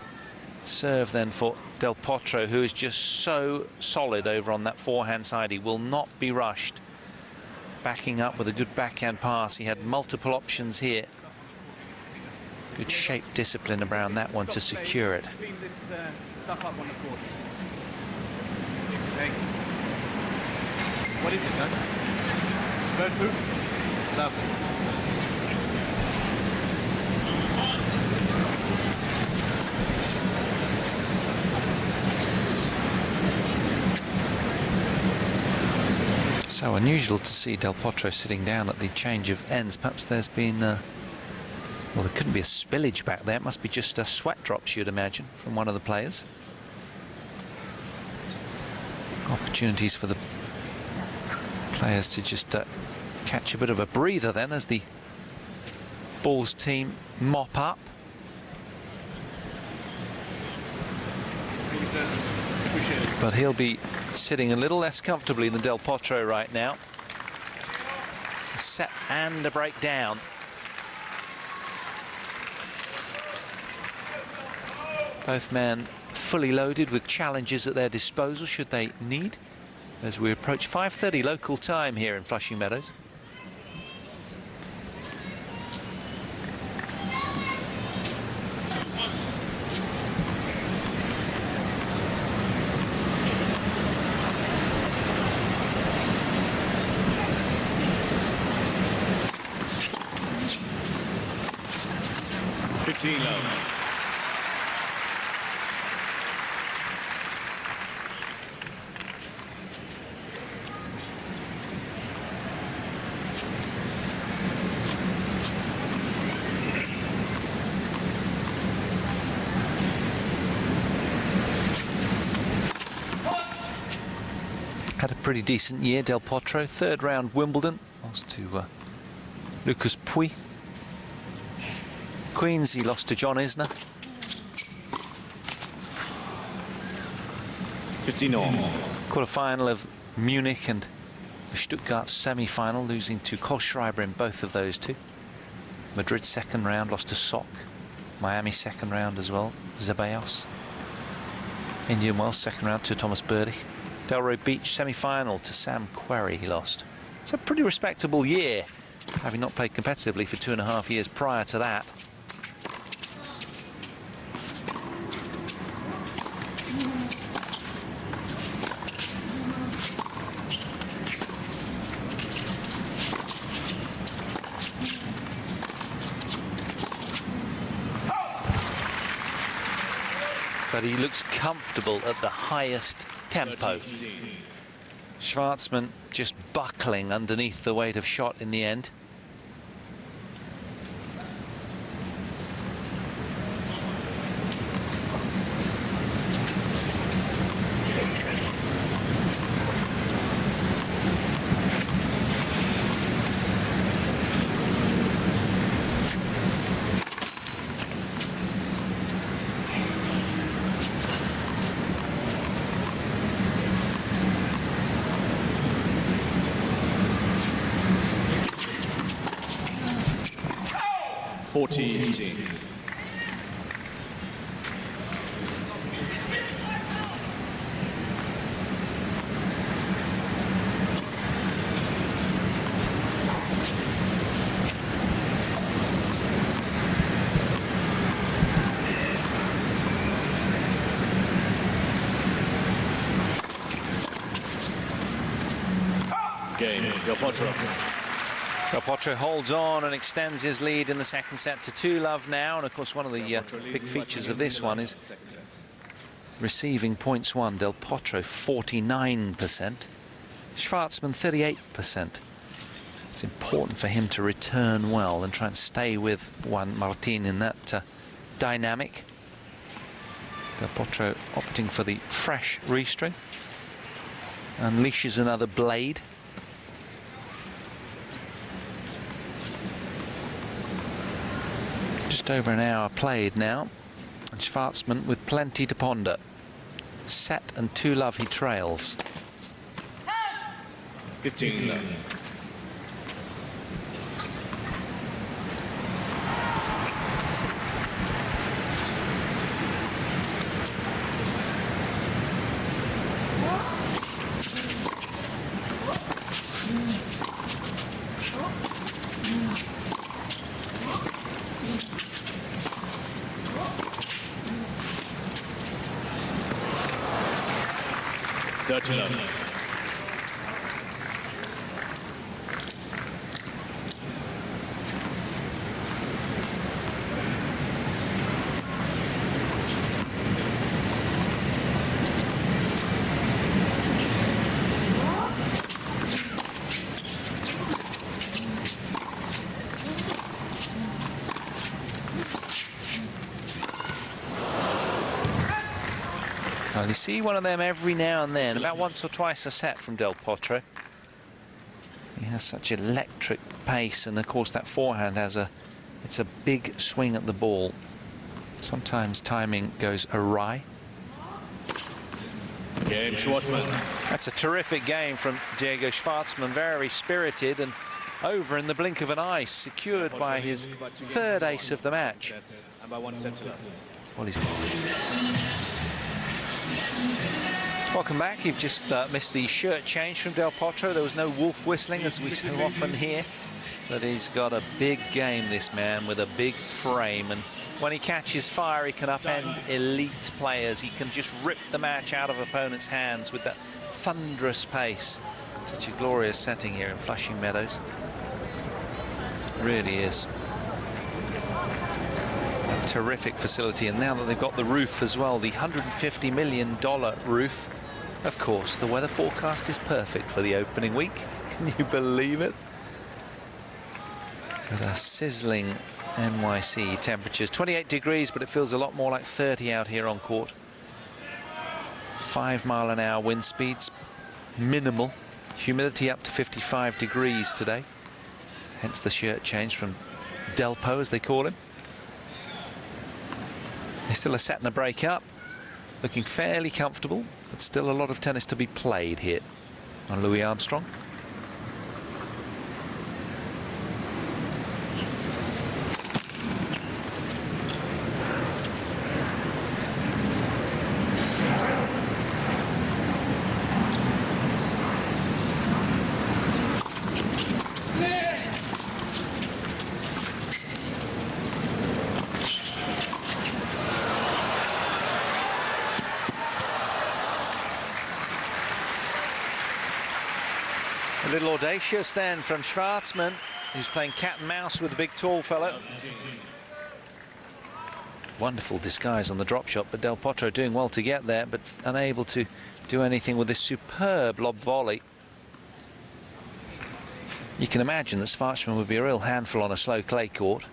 serve then for Del Potro, who is just so solid over on that forehand side. He will not be rushed. Backing up with a good backhand pass. He had multiple options here. Good shape discipline around that one to secure it. Clean this stuff up on the court. Thanks. What is it, guys? Bird poop? Lovely. So unusual to see Del Potro sitting down at the change of ends. Perhaps there's been well, there couldn't be a spillage back there. It must be just sweat drops, you'd imagine, from one of the players. Opportunities for the players to just catch a bit of a breather then as the Balls team mop up. But he'll be sitting a little less comfortably than Del Potro right now. A set and a breakdown. Both men fully loaded with challenges at their disposal should they need, as we approach 5:30 local time here in Flushing Meadows. Had a pretty decent year, Del Potro. Third round Wimbledon, lost to Lucas Pouille. Queens, he lost to John Isner. 15-all. Quarter-final of Munich and the Stuttgart semi-final, losing to Kohlschreiber in both of those two. Madrid second round, lost to Sock. Miami second round as well, Zeballos. Indian Wells second round to Thomas Birdie. Delray Beach semi-final to Sam Querrey, he lost. It's a pretty respectable year, having not played competitively for 2.5 years prior to that. But he looks comfortable at the highest tempo. Schwartzman just buckling underneath the weight of shot in the end. Del Potro. Del Potro holds on and extends his lead in the second set to 2-love now. And of course, one of the big features of this one is receiving points won. Del Potro 49%, Schwartzman 38%. It's important for him to return well and try and stay with Juan Martin in that dynamic. Del Potro opting for the fresh restring. Unleashes another blade. Just over an hour played now, and Schwartzman with plenty to ponder. Set and 2-love he trails. 15-love. Well, you see one of them every now and then, about once or twice a set from Del Potro. He has such electric pace, and of course that forehand it's a big swing at the ball. Sometimes timing goes awry. Game Schwartzman. That's a terrific game from Diego Schwartzman, very spirited and over in the blink of an eye, secured by his third ace of the match. And by 1 set to love. Well, he's... Welcome back. You've just missed the shirt change from Del Potro. There was no wolf whistling, as we so often hear. But he's got a big game, this man, with a big frame. And when he catches fire, he can upend elite players. He can just rip the match out of opponents' hands with that thunderous pace. Such a glorious setting here in Flushing Meadows. It really is. A terrific facility. And now that they've got the roof as well, the $150 million roof, of course, the weather forecast is perfect for the opening week. Can you believe it? With a sizzling NYC temperatures. 28 degrees, but it feels a lot more like 30 out here on court. 5-mile-an-hour wind speeds, minimal. Humidity up to 55 degrees today. Hence the shirt change from Delpo, as they call him. He's still a set and a break up. Looking fairly comfortable, but still a lot of tennis to be played here on Louis Armstrong. A little audacious then from Schwartzman, who's playing cat and mouse with the big tall fellow. Wonderful disguise on the drop shot, but Del Potro doing well to get there, but unable to do anything with this superb lob volley. You can imagine that Schwartzman would be a real handful on a slow clay court.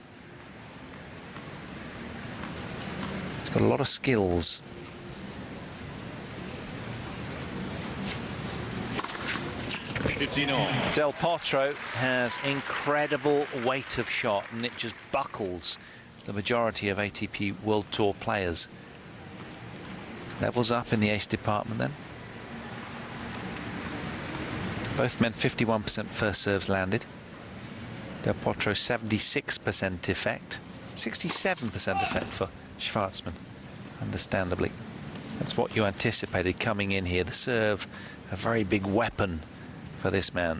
He's got a lot of skills. Del Potro has incredible weight of shot, and it just buckles the majority of ATP World Tour players. Levels up in the ace department then. Both men 51% first serves landed. Del Potro 76% effect, 67% effect for Schwartzman, understandably. That's what you anticipated coming in here. The serve, a very big weapon for this man.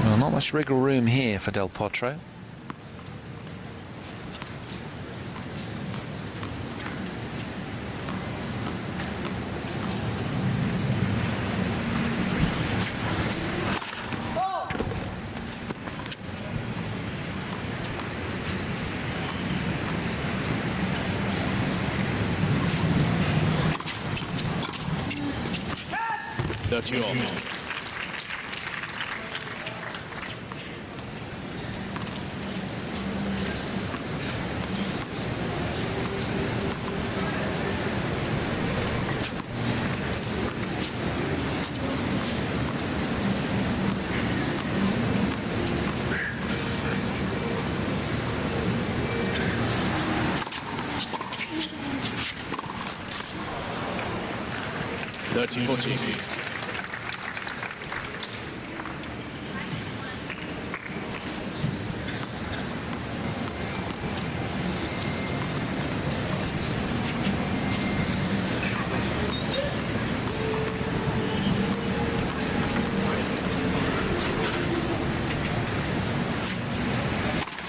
Well, not much wriggle room here for Del Potro.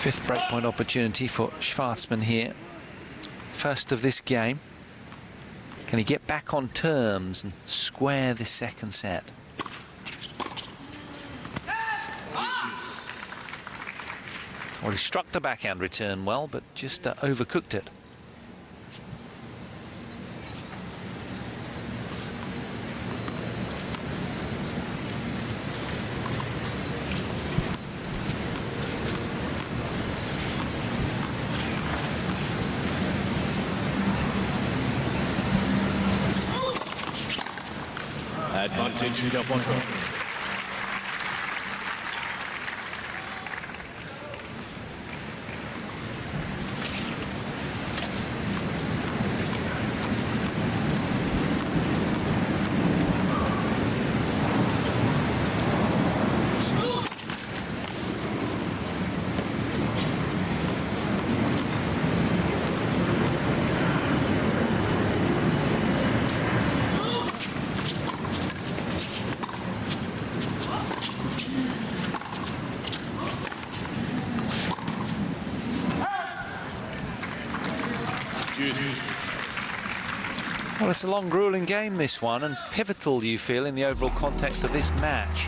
Fifth breakpoint opportunity for Schwartzman here. First of this game. Can he get back on terms and square this second set? Well, he struck the backhand return well, but just overcooked it. Advantage Del Potro. Well, it's a long, grueling game, this one, and pivotal, you feel, in the overall context of this match.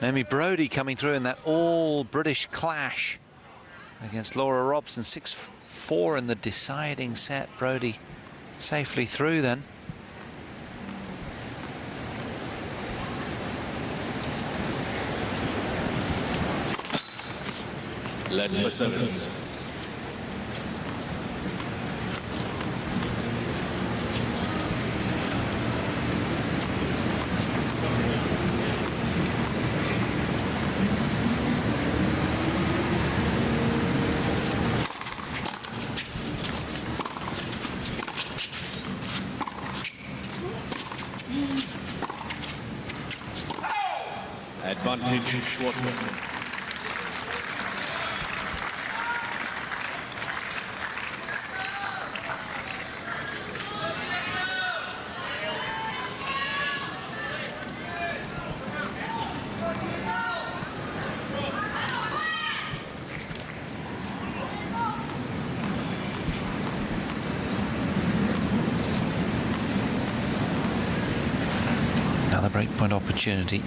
Naomi Brodie coming through in that all-British clash against Laura Robson. 6-4 in the deciding set. Brodie safely through then. Led for service. Advantage Schwartzman. Another breakpoint opportunity.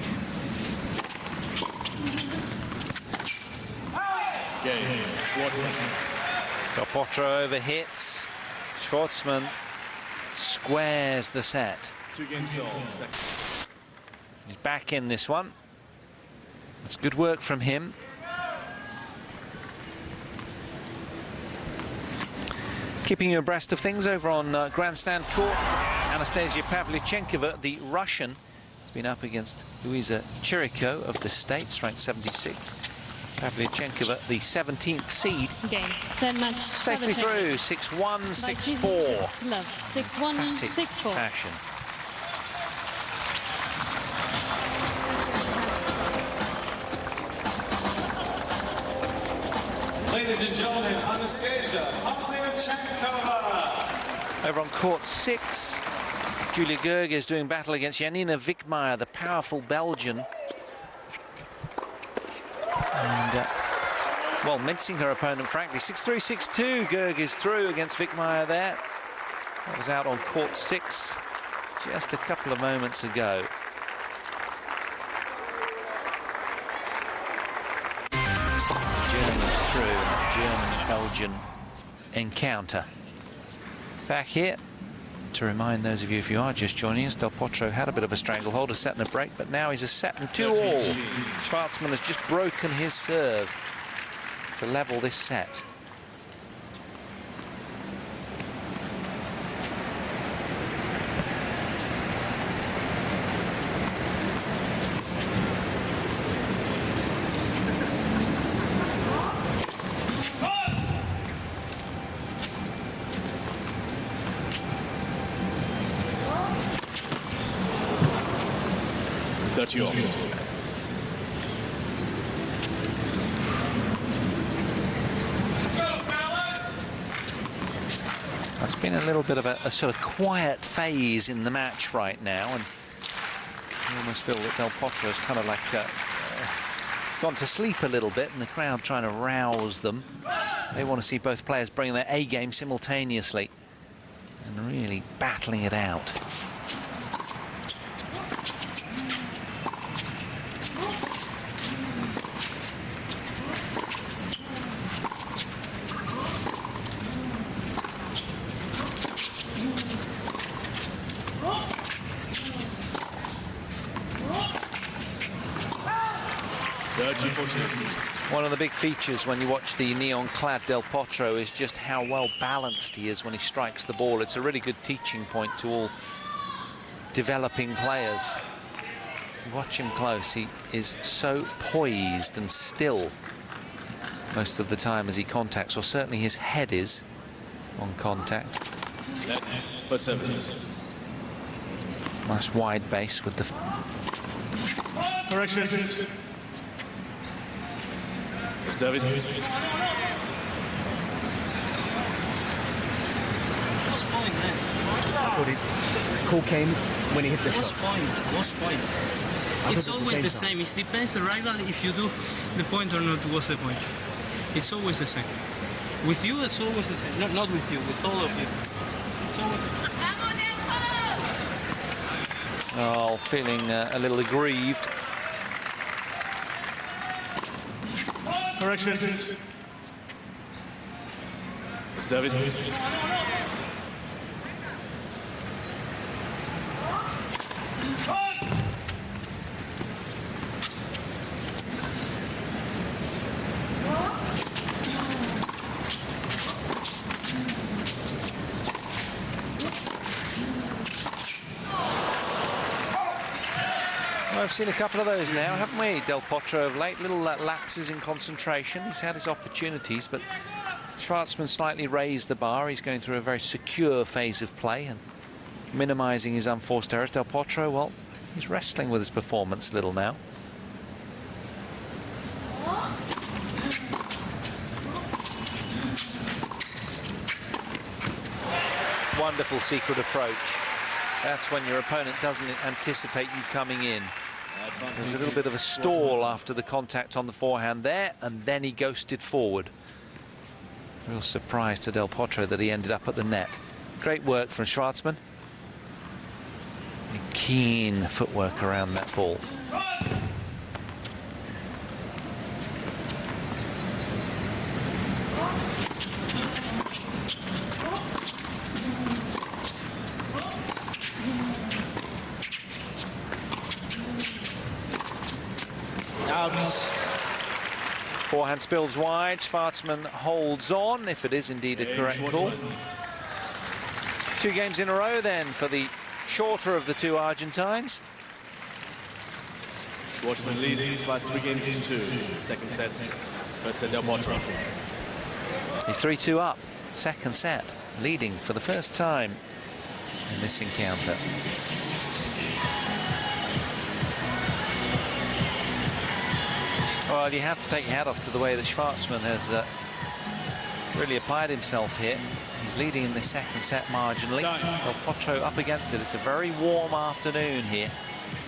Potro overhits. Schwartzman squares the set. 2 games all. He's back in this one. It's good work from him. Keeping you abreast of things over on grandstand court, Anastasia Pavlyuchenkova, the Russian, has been up against Luisa Chiriko of the States, ranked 76th. Pavlyuchenkova, the 17th seed. Game. Third match. Safely through. 6-1, 6-4. 6-1, 6-4. Fashion. Ladies and gentlemen, Anastasia Pavlyuchenkova. Over on court 6, Julia Gerg is doing battle against Janina Wickmeyer, the powerful Belgian. And, well, mincing her opponent, frankly. 6-3, 6-2. Gerg is through against Wickmeyer there. That was out on court 6 just a couple of moments ago. German through, German-Belgian encounter. Back here, to remind those of you, if you are just joining us, Del Potro had a bit of a stranglehold, a set and a break, but now he's a set and 2-all. Schwartzman has just broken his serve to level this set. It's been a little bit of a sort of quiet phase in the match right now, and you almost feel that Del Potro has kind of like gone to sleep a little bit, and the crowd trying to rouse them. They want to see both players bring their A game simultaneously and really battling it out. One of the big features when you watch the neon-clad Del Potro is just how well balanced he is when he strikes the ball. It's a really good teaching point to all developing players. Watch him close. He is so poised and still most of the time as he contacts, or certainly his head is on contact. That's for service. Nice wide base with the... Correction. For service. What's point, man? The call came when he hit the What's shot. point? What's point? It's always the same. It depends the rival if you do the point or not. What's the point? It's always the same. With you, it's always the same. Not with you, with all of you. It's always... Oh, feeling a little aggrieved. Correction. For service. Well, we've seen a couple of those now, haven't we, Del Potro of late? Little lapses in concentration. He's had his opportunities, but Schwartzman slightly raised the bar. He's going through a very secure phase of play and minimising his unforced errors. Del Potro, well, he's wrestling with his performance a little now. Wonderful secret approach. That's when your opponent doesn't anticipate you coming in. There's a little bit of a stall after the contact on the forehand there, and then he ghosted forward. Real surprise to Del Potro that he ended up at the net. Great work from Schwartzman. Keen footwork around that ball. Forehand spills wide. Schwartzman holds on, if it is indeed a correct call. 2 games in a row then for the shorter of the 2 Argentines. Schwartzman leads by 3 games to 2. Second set, first set Del Potro. He's 3-2 up. Second set, leading for the first time in this encounter. Well, you have to take your hat off to the way that Schwartzman has really applied himself here. He's leading in the second set marginally. Del Potro up against it. It's a very warm afternoon here.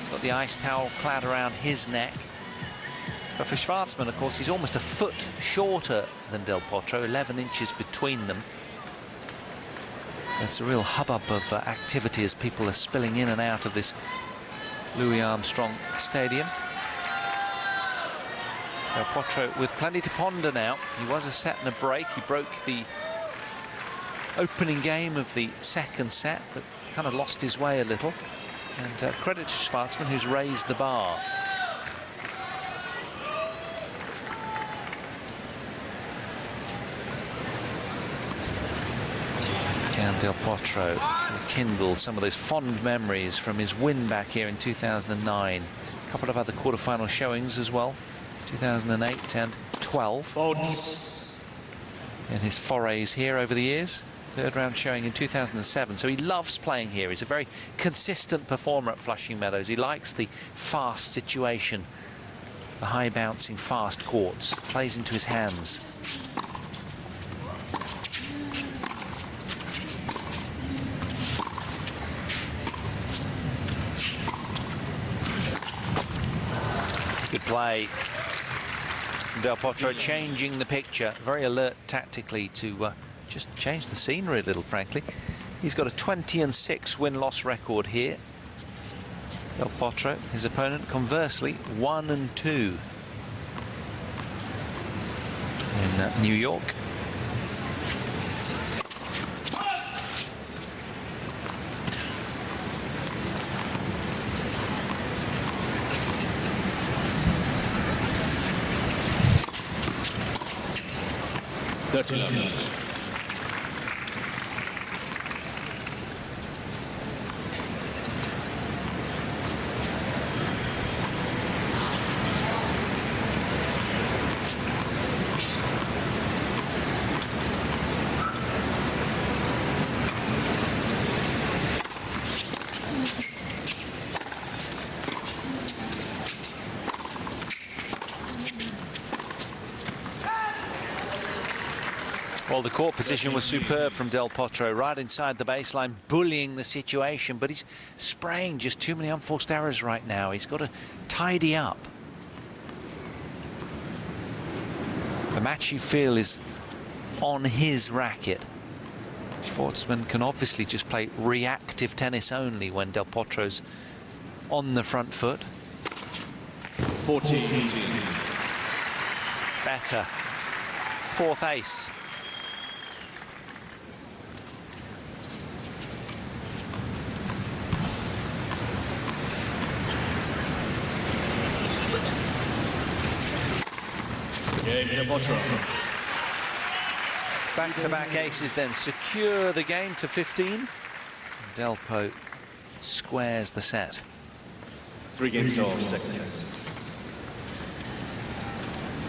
He's got the ice towel clad around his neck. But for Schwartzman, of course, he's almost a foot shorter than Del Potro, 11 inches between them. There's a real hubbub of activity as people are spilling in and out of this Louis Armstrong Stadium. Del Potro with plenty to ponder now. He was a set and a break. He broke the opening game of the second set, but kind of lost his way a little. And credit to Schwartzman, who's raised the bar. Can Del Potro rekindle some of those fond memories from his win back here in 2009? A couple of other quarterfinal showings as well. 2008 and 12 in his forays here over the years. Third round showing in 2007, so he loves playing here. He's a very consistent performer at Flushing Meadows. He likes the fast situation, the high bouncing fast courts, plays into his hands. Good play. Del Potro changing the picture, very alert tactically to just change the scenery a little, frankly. He's got a 20-6 win-loss record here. Del Potro, his opponent, conversely, 1-2 in New York. Well, the court position was superb from Del Potro, right inside the baseline, bullying the situation, but he's spraying just too many unforced errors right now. He's got to tidy up. The match, you feel, is on his racket. Schwartzman can obviously just play reactive tennis only when Del Potro's on the front foot. 14. Better. Fourth ace. Back-to-back aces then secure the game to 15. Delpo squares the set. 3 games off, second set.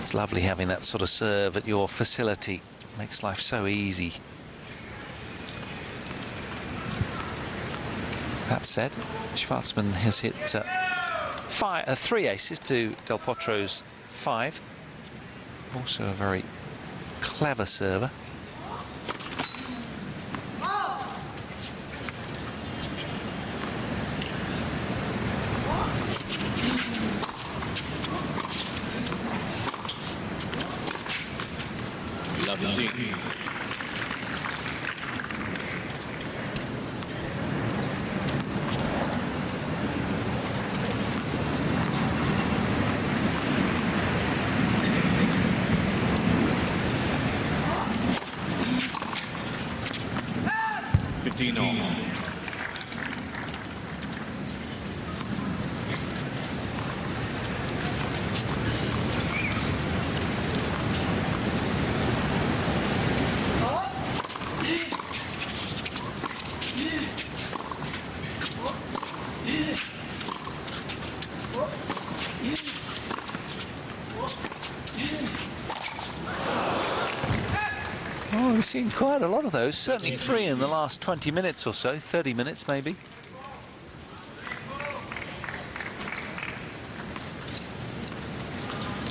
It's lovely having that sort of serve at your facility. Makes life so easy. That said, Schwartzman has hit 3 aces to Del Potro's 5. Also a very clever server. Oh, we've seen quite a lot of those, certainly 3 in the last 20 minutes or so, 30 minutes maybe.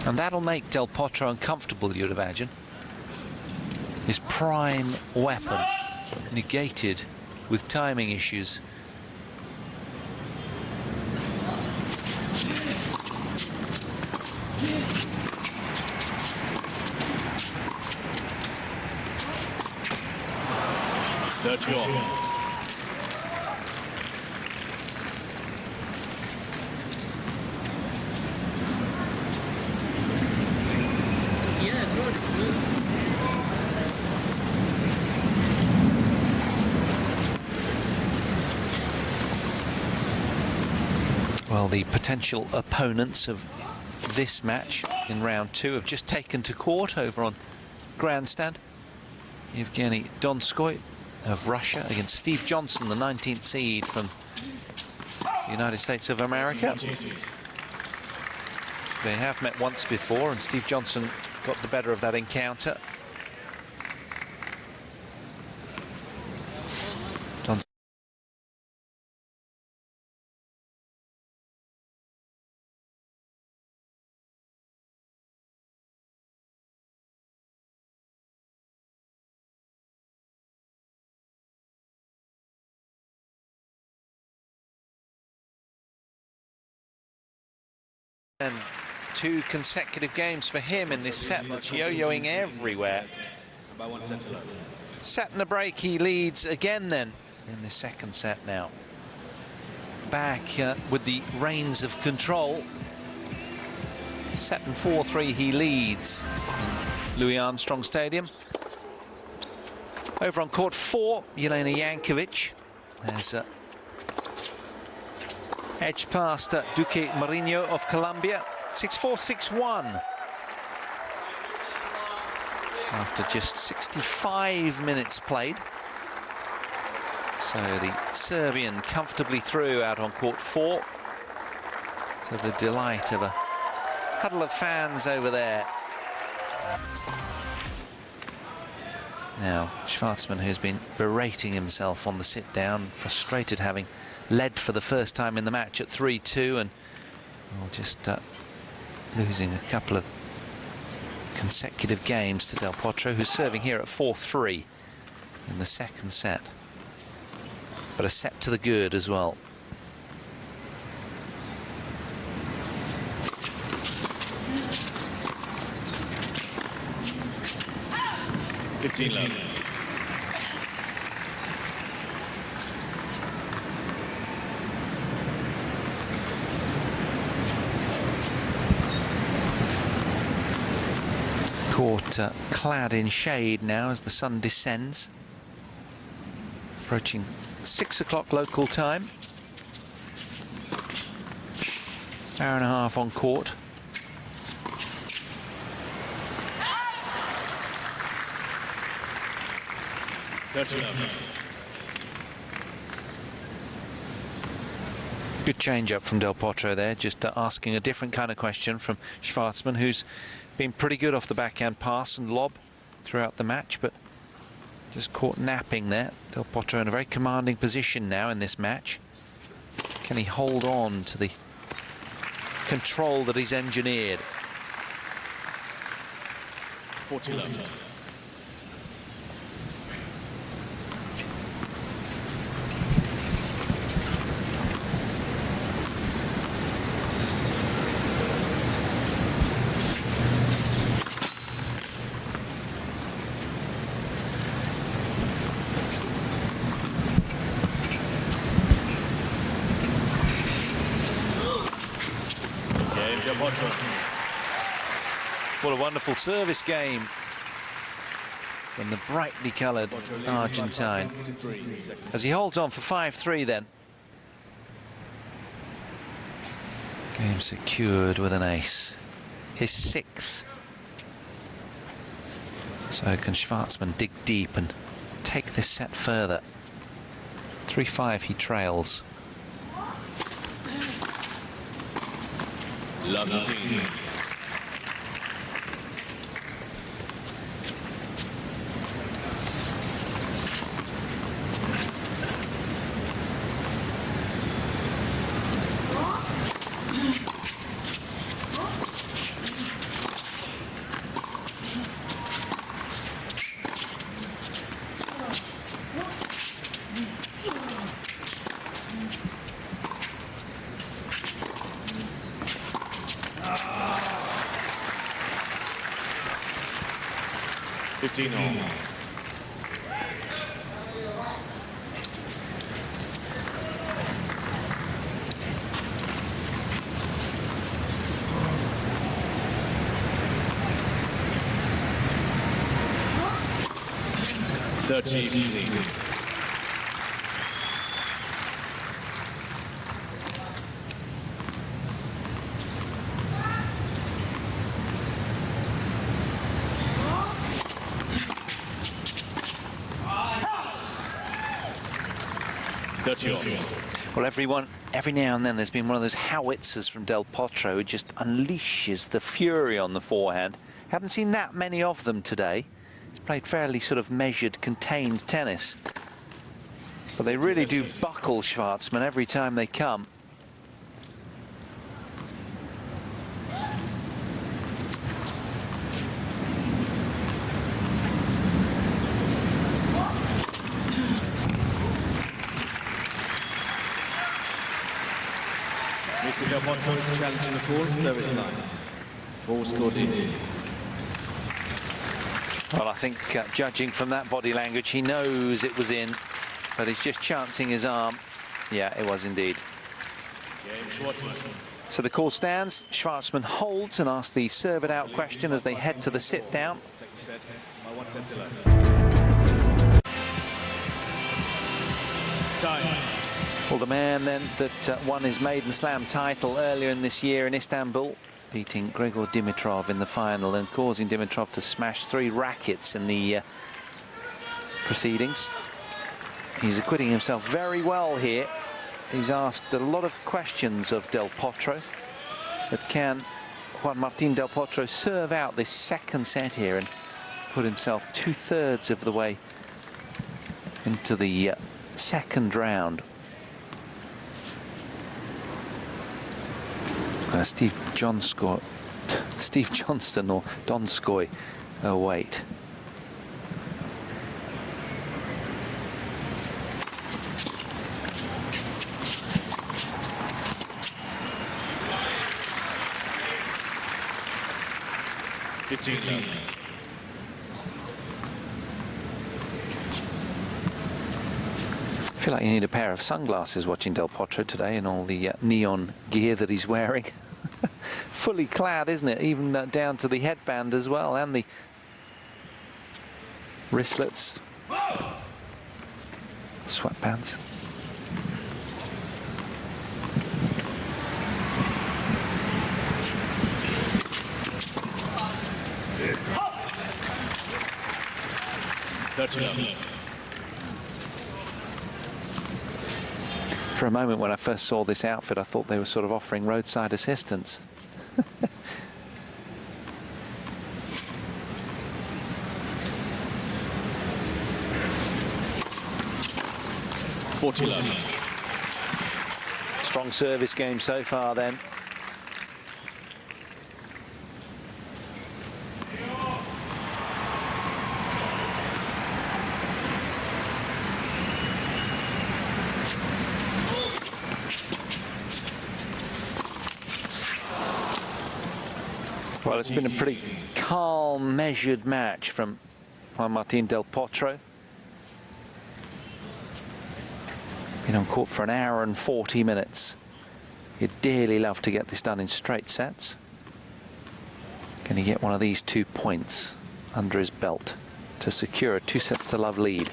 And that'll make Del Potro uncomfortable, you'd imagine. His prime weapon negated with timing issues. Well, the potential opponents of this match in round 2 have just taken to court over on grandstand. Evgeny Donskoy of Russia against Steve Johnson, the 19th seed from the United States of America. They have met once before, and Steve Johnson got the better of that encounter. And 2 consecutive games for him in this set, that's yo-yoing everywhere. About 1 set left. Set and a break, he leads again then in the second set now. Back with the reins of control. Set and 4-3 he leads in Louis Armstrong Stadium. Over on court 4, Jelena Jankovic has edged past Duque Marinho of Colombia, 6-4, 6-1. After just 65 minutes played. So the Serbian comfortably through out on court 4, to the delight of a huddle of fans over there. Now, Schwartzman, who's been berating himself on the sit-down, frustrated having led for the first time in the match at 3-2 and well, just losing a couple of consecutive games to Del Potro, who's serving here at 4-3 in the second set. But a set to the good as well. Court clad in shade now as the sun descends. Approaching 6 o'clock local time. Hour and a half on court. Good change up from Del Potro there, just asking a different kind of question from Schwartzman, who's been pretty good off the backhand pass and lob throughout the match, but just caught napping there. Del Potro in a very commanding position now in this match. Can he hold on to the control that he's engineered? 40 love. What a wonderful service game from the brightly coloured Argentine. As he holds on for 5-3 then. Game secured with an ace. His 6th. So can Schwartzman dig deep and take this set further? 3-5 he trails. Love the team. Easy. Well, every now and then there's been one of those howitzers from Del Potro who just unleashes the fury on the forehand. Haven't seen that many of them today. He's played fairly sort of measured, contained tennis. But they really do buckle Schwartzman every time they come. Mr. Del Potro is challenging the court, service line. Ball scored in. Well, I think judging from that body language, he knows it was in, but he's just chancing his arm. Yeah, it was indeed. So the call stands. Schwartzman holds and asks the serve it out question as they head to the sit down. Time. Well, the man then that won his maiden slam title earlier in this year in Istanbul, beating Grigor Dimitrov in the final and causing Dimitrov to smash 3 rackets in the proceedings. He's acquitting himself very well here. He's asked a lot of questions of Del Potro, but can Juan Martín Del Potro serve out this second set here and put himself 2/3 of the way into the second round? Steve Johnscourt Steve Johnston or Donskoy await. I feel like you need a pair of sunglasses watching Del Potro today in all the neon gear that he's wearing. Fully clad, isn't it? Even down to the headband as well, and the wristlets, sweatpants. For a moment when I first saw this outfit, I thought they were sort of offering roadside assistance. 40-love. Strong service game so far then. Well, it's been a pretty calm, measured match from Juan Martín Del Potro. Been on court for an hour and 40 minutes. He'd dearly love to get this done in straight sets. Can he get one of these 2 points under his belt to secure a 2-sets-to-love lead?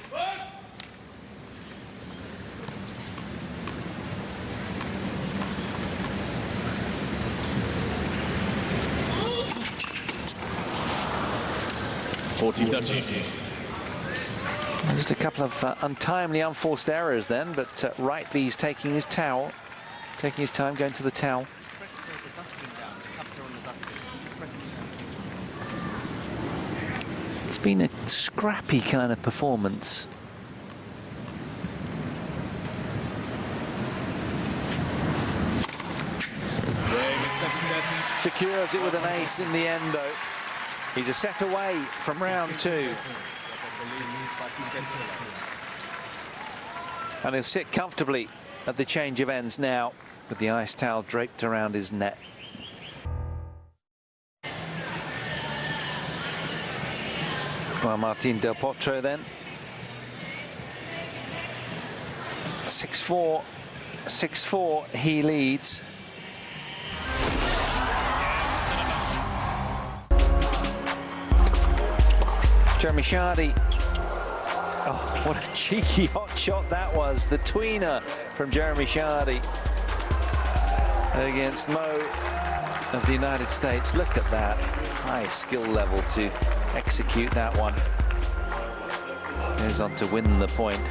Just a couple of untimely, unforced errors then, but rightly he's taking his towel, taking his time going to the towel. It's been a scrappy kind of performance. Secures it with an ace in the end, though. He's a set away from round 2. And he'll sit comfortably at the change of ends now with the ice towel draped around his neck. Juan Martín Del Potro then. 6-4, 6-4, he leads. Jeremy Chardy. Oh, what a cheeky hot shot that was. The tweener from Jeremy Chardy against Mo of the United States. Look at that. High skill level to execute that one. Goes on to win the point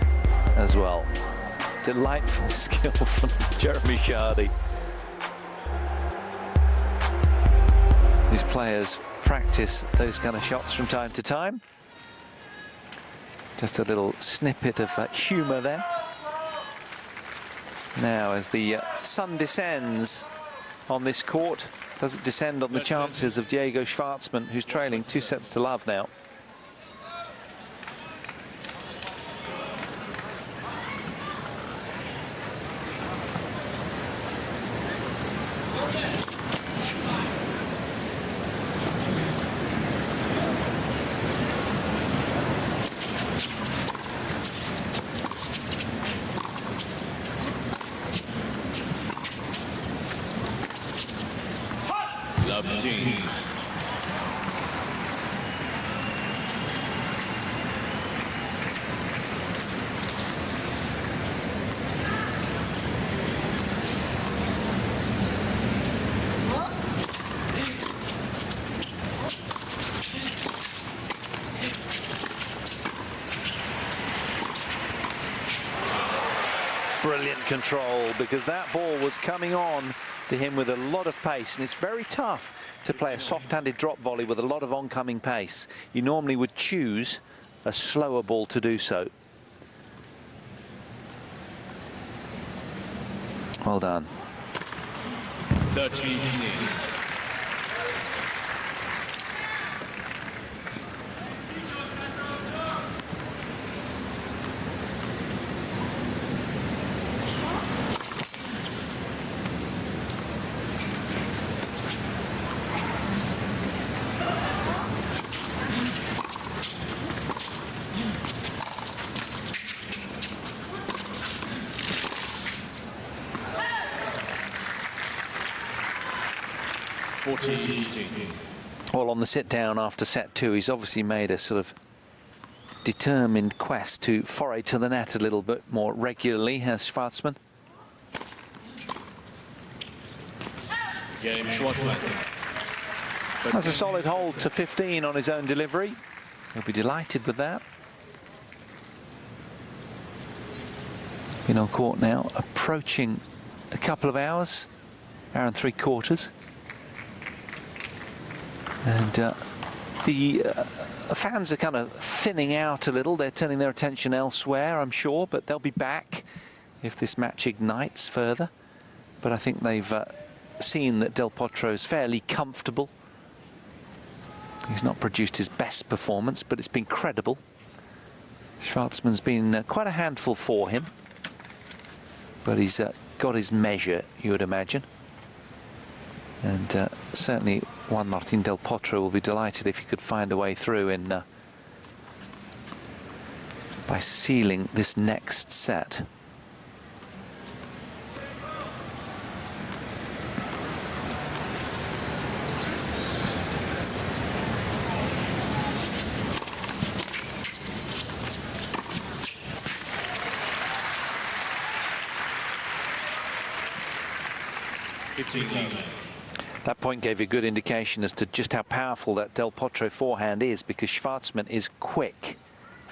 as well. Delightful skill from Jeremy Chardy. These players practice those kind of shots from time to time. Just a little snippet of humour there. Now, as the sun descends on this court, does it descend on the chances of Diego Schwartzman, who's trailing 2-sets-to-love now? Brilliant control, because that ball was coming on to him with a lot of pace, and it's very tough to play a soft-handed drop volley with a lot of oncoming pace. You normally would choose a slower ball to do so. Well done. 13. 14-15. Well, on the sit-down after set 2, he's obviously made a sort of determined quest to foray to the net a little bit more regularly, has Schwartzman. Game Schwartzman. That's a solid hold to 15 on his own delivery. He'll be delighted with that. Been on court now, approaching a couple of hours, hour and 3/4. And the fans are kind of thinning out a little. They're turning their attention elsewhere, I'm sure, but they'll be back if this match ignites further. But I think they've seen that Del Potro's fairly comfortable. He's not produced his best performance, but it's been credible. Schwartzman's been quite a handful for him, but he's got his measure, you would imagine. And certainly Juan Martín Del Potro will be delighted if he could find a way through in by sealing this next set. That point gave you a good indication as to just how powerful that Del Potro forehand is, because Schwartzman is quick,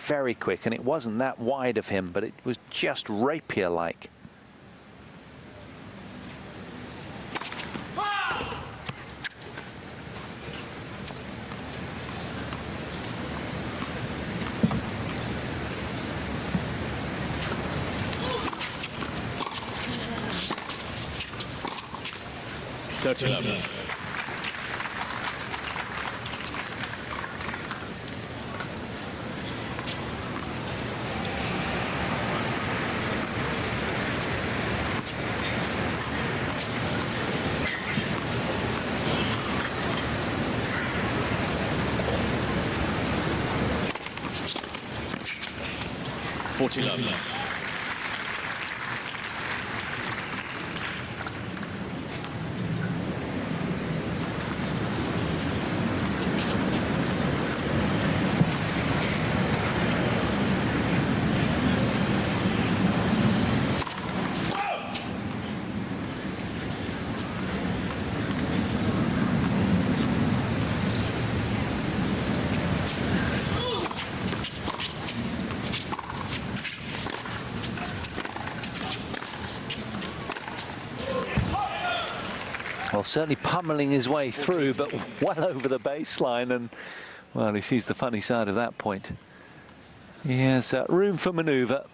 very quick, and it wasn't that wide of him, but it was just rapier-like. Well, certainly pummeling his way through, but well over the baseline, and, well, he sees the funny side of that point. He has room for manoeuvre.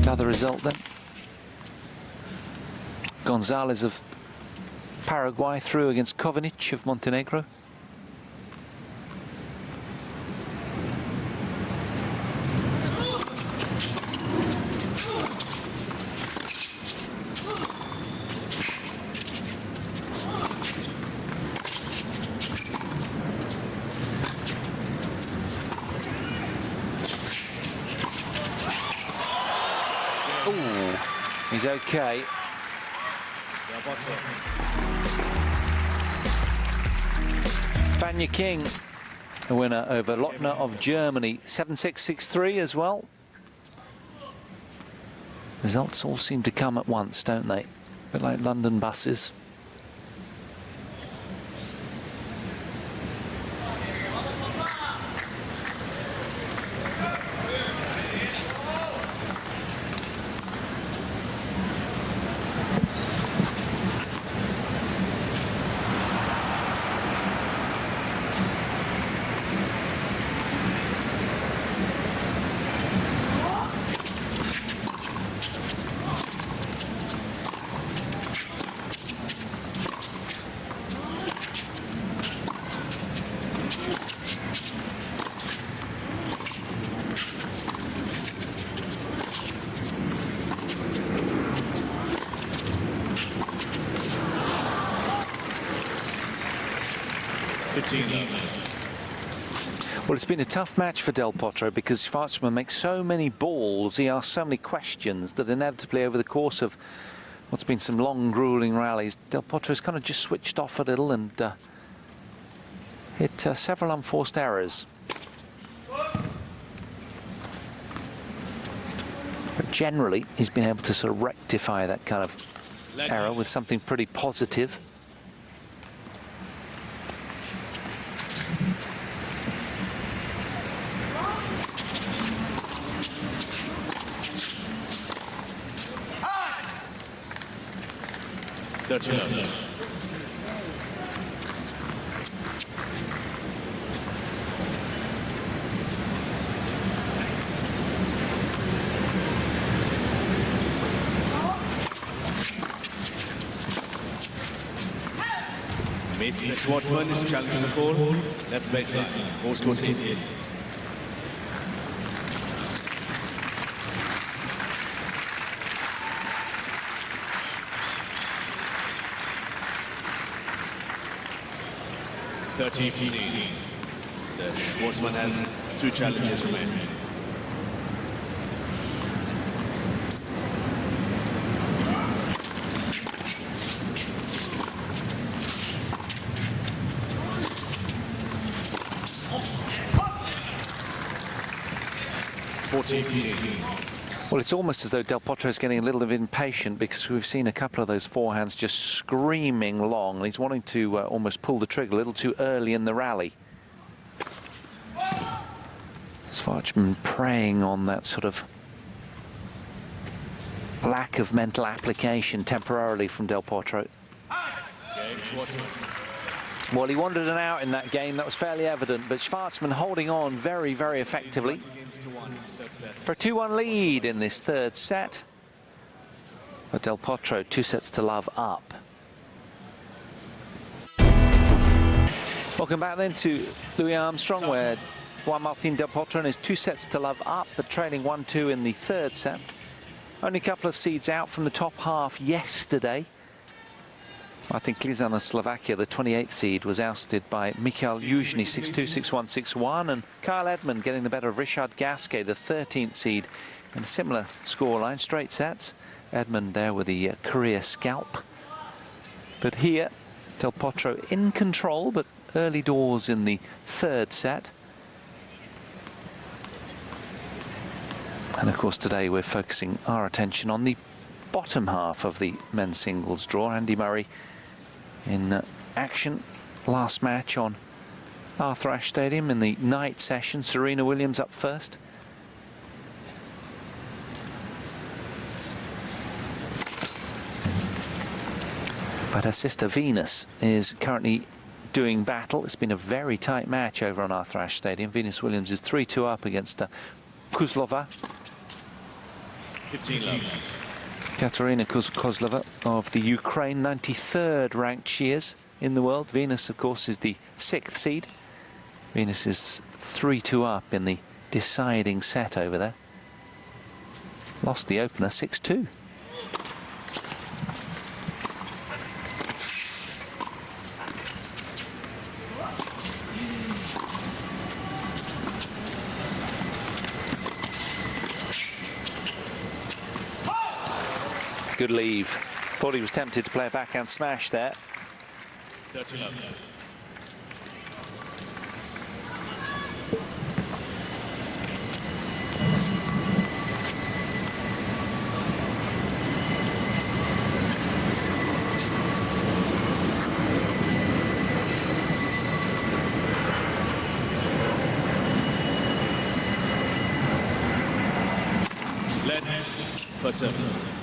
Another result then. Gonzalez of Paraguay through against Kovanic of Montenegro. Ooh, he's okay. Vanya King, a winner over Lochner of Germany, 7-6, 6-3 as well. Results all seem to come at once, don't they? A bit like London buses. 15 love. Well, it's been a tough match for Del Potro because Schwartzman makes so many balls, he asks so many questions that inevitably over the course of what's been some long, grueling rallies, Del Potro's kind of just switched off a little and hit several unforced errors. But generally, he's been able to sort of rectify that kind of error with something pretty positive. Mr. Schwartzman is challenging the call. Left baseline. Ball score team. Mr. Schwartzman has 2 challenges remaining. Well, it's almost as though Del Potro is getting a little bit impatient because we've seen a couple of those forehands just screaming long, and he's wanting to almost pull the trigger a little too early in the rally. Schwartzman preying on that sort of lack of mental application temporarily from Del Potro. Well, he wanted an out in that game, that was fairly evident, but Schwartzman holding on very, very effectively for a 2-1 lead in this third set. But Del Potro 2 sets to love up. Welcome back then to Louis Armstrong, where Juan Martín Del Potro is 2 sets to love up, but trailing 1-2 in the third set. Only a couple of seeds out from the top half yesterday. Martin Klizan of Slovakia, the 28th seed, was ousted by Michal Južny 6-2, 6-1, 6-1, and Kyle Edmund getting the better of Richard Gasquet, the 13th seed, in a similar scoreline, straight sets. Edmund there with the career scalp. But here, Del Potro in control, but early doors in the third set. And of course today we're focusing our attention on the bottom half of the men's singles draw. Andy Murray in action last match on Arthur Ashe Stadium in the night session. Serena Williams up first. But her sister Venus is currently doing battle. It's been a very tight match over on Arthur Ashe Stadium. Venus Williams is 3-2 up against Kozlova. 15 love. Katerina Kozlova of the Ukraine, 93rd ranked she is in the world. Venus, of course, is the 6th seed. Venus is 3-2 up in the deciding set over there. Lost the opener 6-2. Good leave. Thought he was tempted to play a backhand smash there. 30 love. Let's for service.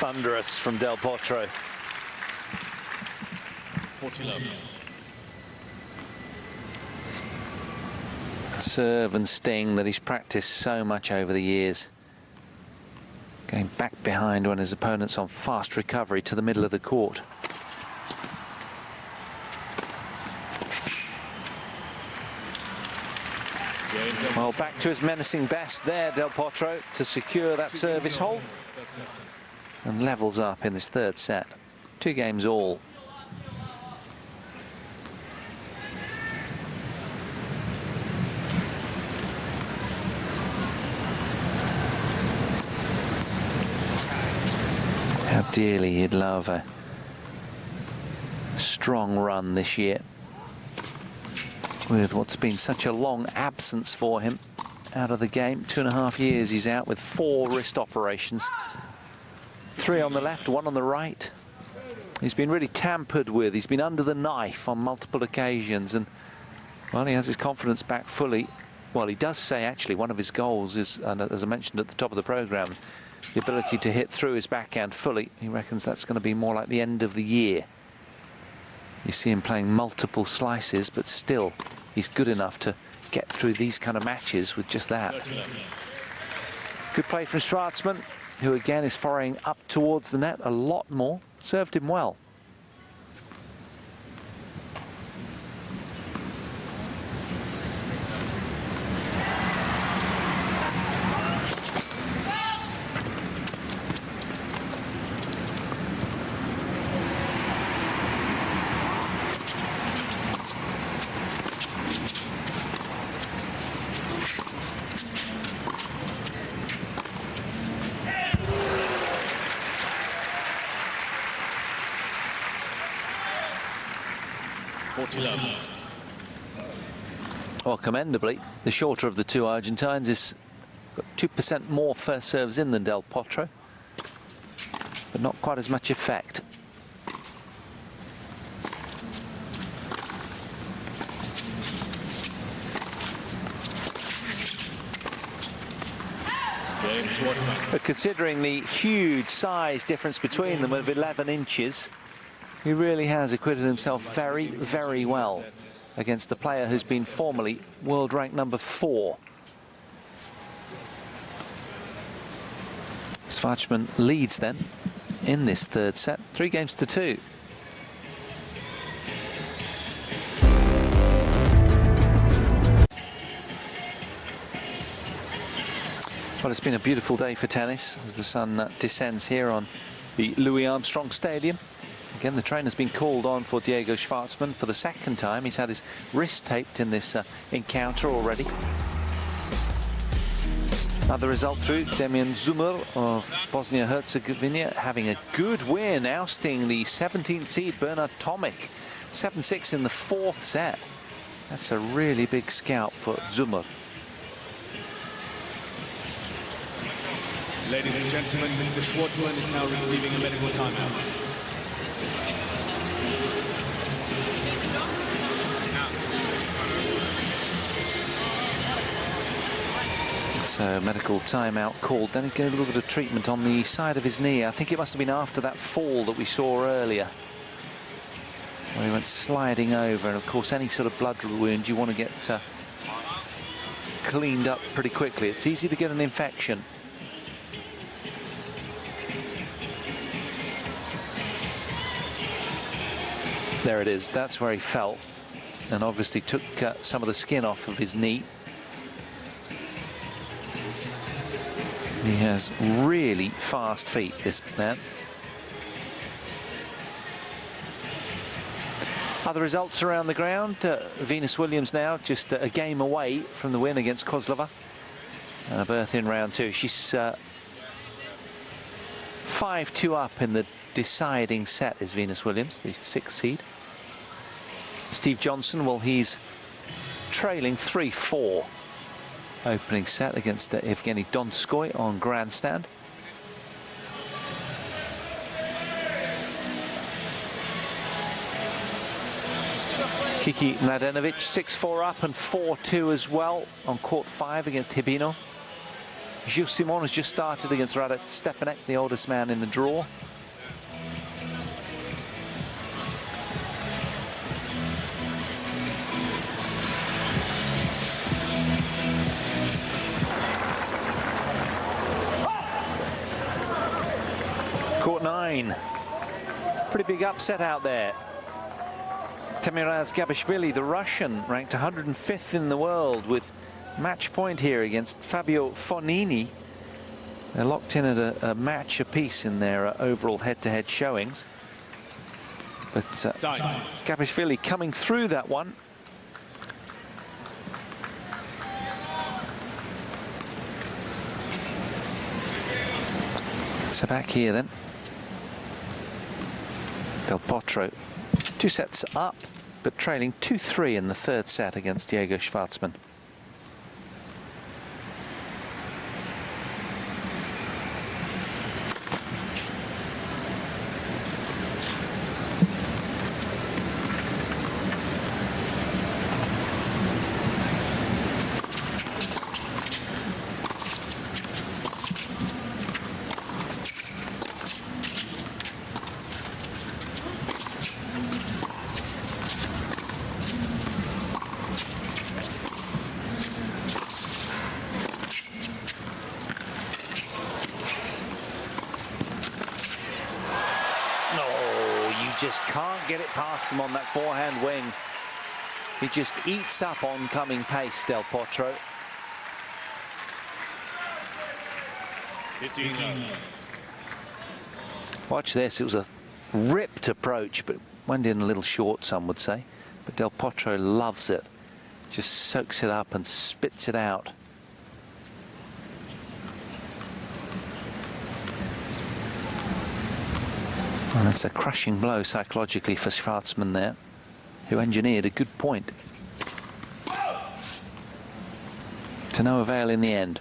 Thunderous from Del Potro. 40 love. Serve and sting that he's practiced so much over the years. Going back behind when his opponent's on fast recovery to the middle of the court. Well, back to his menacing best there, Del Potro, to secure that service hold. And levels up in this third set. 2 games all. How dearly he'd love a strong run this year, with what's been such a long absence for him out of the game. 2.5 years he's out with 4 wrist operations. 3 on the left, 1 on the right. He's been really tampered with. He's been under the knife on multiple occasions, and well, he has his confidence back fully. Well, he does say actually one of his goals is, and as I mentioned at the top of the programme, the ability to hit through his backhand fully. He reckons that's going to be more like the end of the year. You see him playing multiple slices, but still he's good enough to get through these kind of matches with just that. Good play from Schwartzman, who again is foraying up towards the net a lot more. Served him well. Well, commendably, the shorter of the 2 Argentines is got 2% more first serves in than Del Potro, but not quite as much effect. But considering the huge size difference between them of 11 inches, he really has acquitted himself very, very well against the player who's been formerly world ranked number 4. Schwartzman leads then in this third set, 3 games to 2. Well, it's been a beautiful day for tennis as the sun descends here on the Louis Armstrong Stadium. Again, the trainer's been called on for Diego Schwartzman for the 2nd time. He's had his wrist taped in this encounter already. Another result through, Demian Zumur of Bosnia-Herzegovina having a good win, ousting the 17th seed Bernard Tomic. 7-6 in the 4th set. That's a really big scalp for Zumur. Ladies and gentlemen, Mr. Schwartzman is now receiving a medical timeout. So medical timeout called. Then he's getting a little bit of treatment on the side of his knee. I think it must have been after that fall that we saw earlier, where he went sliding over. And of course, any sort of blood wound you want to get cleaned up pretty quickly. It's easy to get an infection. There it is. That's where he fell, and obviously took some of the skin off of his knee. He has really fast feet, this man. Other results around the ground. Venus Williams now just a game away from the win against Kozlova. And a berth in round 2. She's 5-2 up in the deciding set is Venus Williams, the 6th seed. Steve Johnson, well, he's trailing 3-4. Opening set against Evgeny Donskoy on grandstand. Kiki Mladenovic 6-4 up and 4-2 as well on court 5 against Hibino. Gilles Simon has just started against Radek Stepanek, the oldest man in the draw. 6-9. Pretty big upset out there. Temiraz Gabishvili, the Russian, ranked 105th in the world with match point here against Fabio Fognini. They're locked in at a match apiece in their overall head-to-head showings. But Gabishvili coming through that one. So back here then. Del Potro, 2 sets up, but trailing 2-3 in the third set against Diego Schwartzman. Just can't get it past him on that forehand wing. He just eats up oncoming pace, Del Potro. 15. Watch this, it was a ripped approach, but went in a little short, some would say. But Del Potro loves it. Just soaks it up and spits it out. Well, that's a crushing blow psychologically for Schwartzman there, who engineered a good point. To no avail in the end.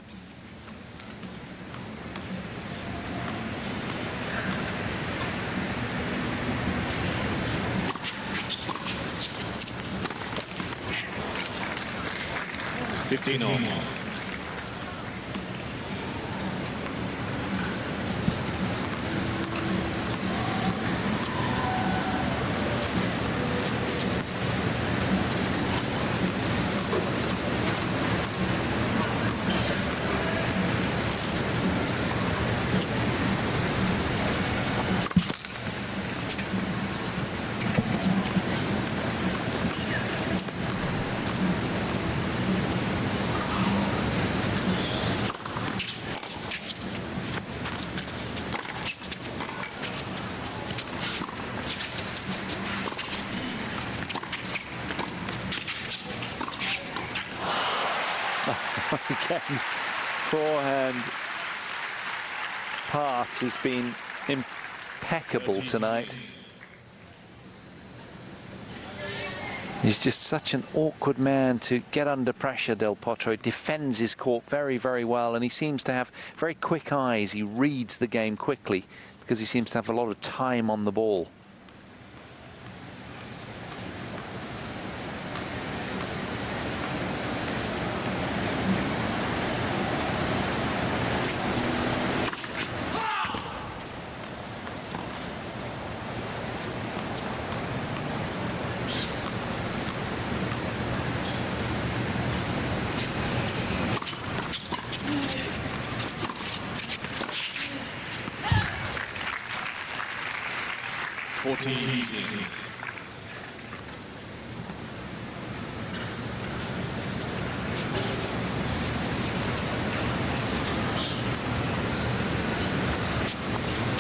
Again, forehand pass has been impeccable tonight. He's just such an awkward man to get under pressure, Del Potro. Defends his court very, very well, and he seems to have very quick eyes. He reads the game quickly because he seems to have a lot of time on the ball.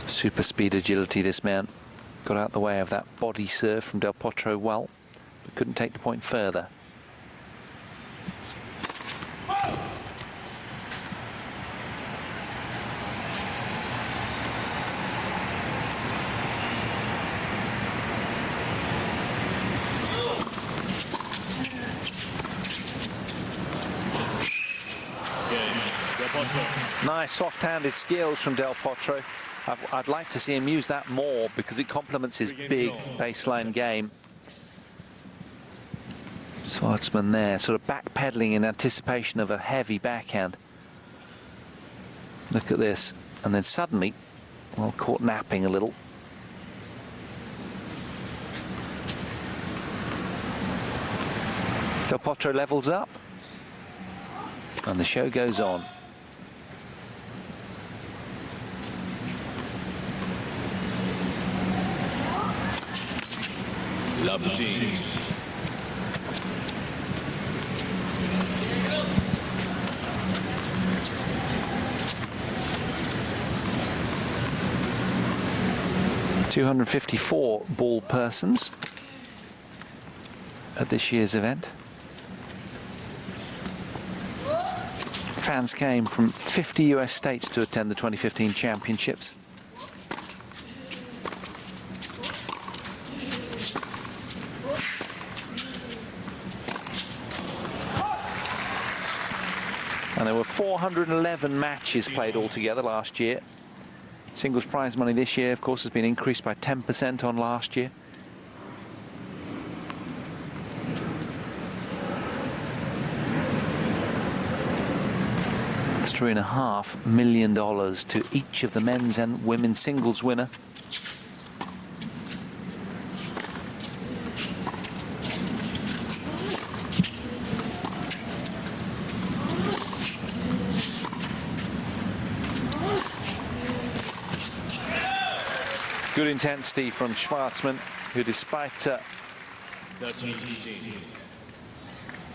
Super speed agility, this man. Got out the way of that body serve from Del Potro well, but couldn't take the point further. Nice soft-handed skills from Del Potro. I'd like to see him use that more because it complements his big baseline game. Schwartzman there, sort of backpedaling in anticipation of a heavy backhand. Look at this. And then suddenly, well, caught napping a little. Del Potro levels up. And the show goes on. Love 15. $254 ball persons at this year's event. Fans came from 50 US states to attend the 2015 championships. And there were 411 matches played altogether last year. Singles prize money this year, of course, has been increased by 10% on last year. $3.5 million to each of the men's and women's singles winner. Good intensity from Schwartzman, who despite 13-15.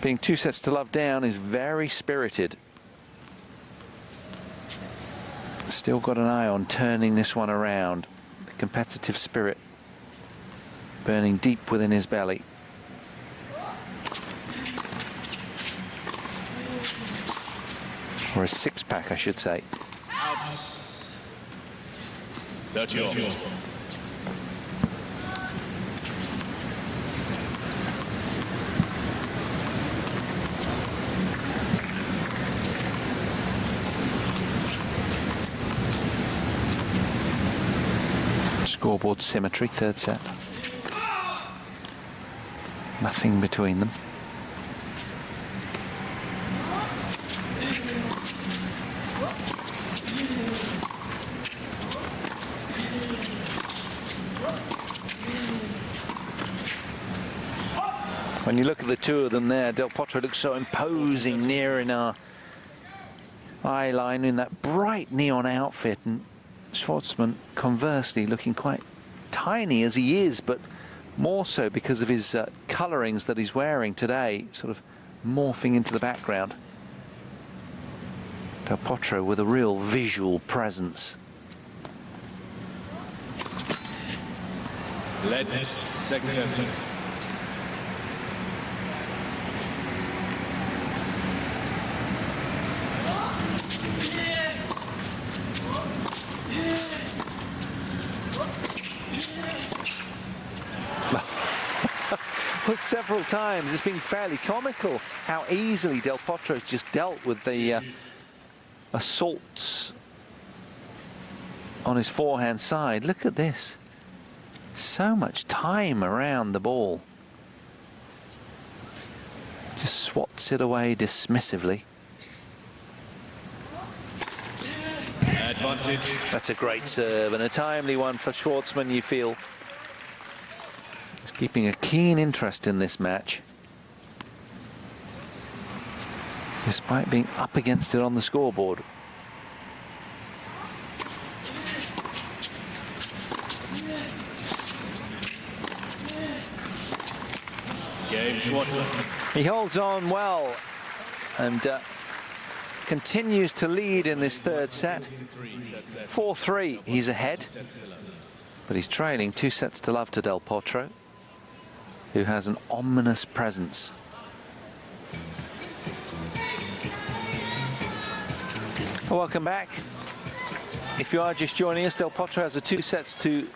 being 2 sets to love down is very spirited. Still got an eye on turning this one around. The competitive spirit burning deep within his belly. Or a six-pack, I should say. Out. 30. Scoreboard symmetry, third set. Nothing between them. When you look at the two of them there, Del Potro looks so imposing near in our eye line in that bright neon outfit, and Schwartzman, conversely, looking quite tiny as he is, but more so because of his colourings that he's wearing today, sort of morphing into the background. Del Potro with a real visual presence. Let's second set. Well, several times it's been fairly comical how easily Del Potro's just dealt with the assaults on his forehand side. Look at this. So much time around the ball. Just swats it away dismissively. Advantage. That's a great serve and a timely one for Schwartzman, you feel. He's keeping a keen interest in this match, despite being up against it on the scoreboard. Game Schwartzman. He holds on well and continues to lead in this third set. 4-3, he's ahead, but he's trailing 2 sets to love to Del Potro, who has an ominous presence. Well, welcome back. If you are just joining us, Del Potro has a 2 sets to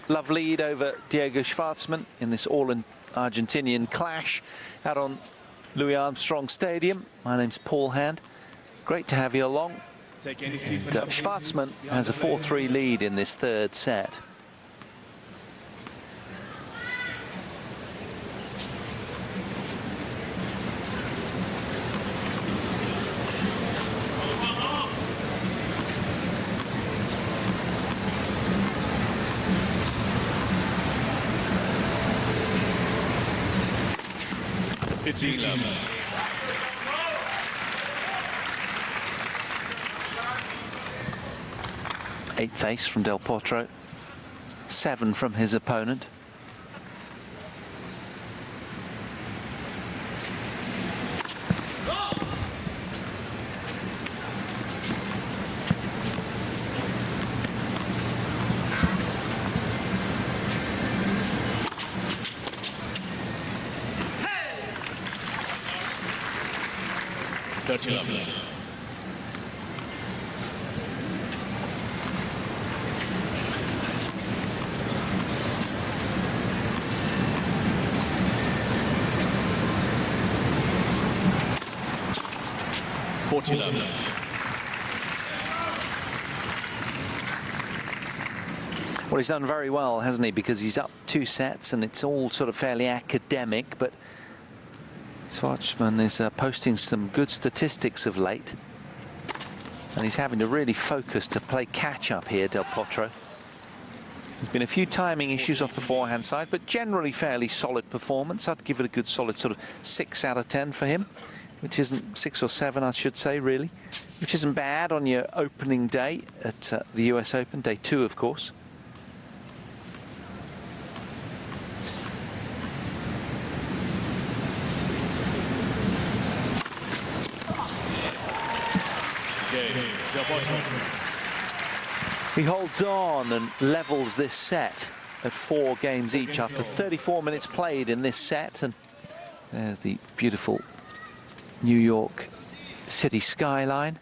love lead over Diego Schwartzman in this all-Argentinian clash out on Louis Armstrong Stadium. My name's Paul Hand. Great to have you along. Schwartzman has a 4-3 lead in this third set. Eighth ace from Del Potro, 7 from his opponent. 30 love. Well, he's done very well, hasn't he? Because he's up 2 sets and it's all sort of fairly academic, but Schwartzman is posting some good statistics of late. And he's having to really focus to play catch-up here, Del Potro. There's been a few timing issues off the forehand side, but generally fairly solid performance. I'd give it a good solid sort of 6 out of 10 for him, which isn't 6 or 7, I should say, really, which isn't bad on your opening day at the US Open, day 2, of course. He holds on and levels this set at 4 games each after 34 minutes played in this set. And there's the beautiful New York City skyline.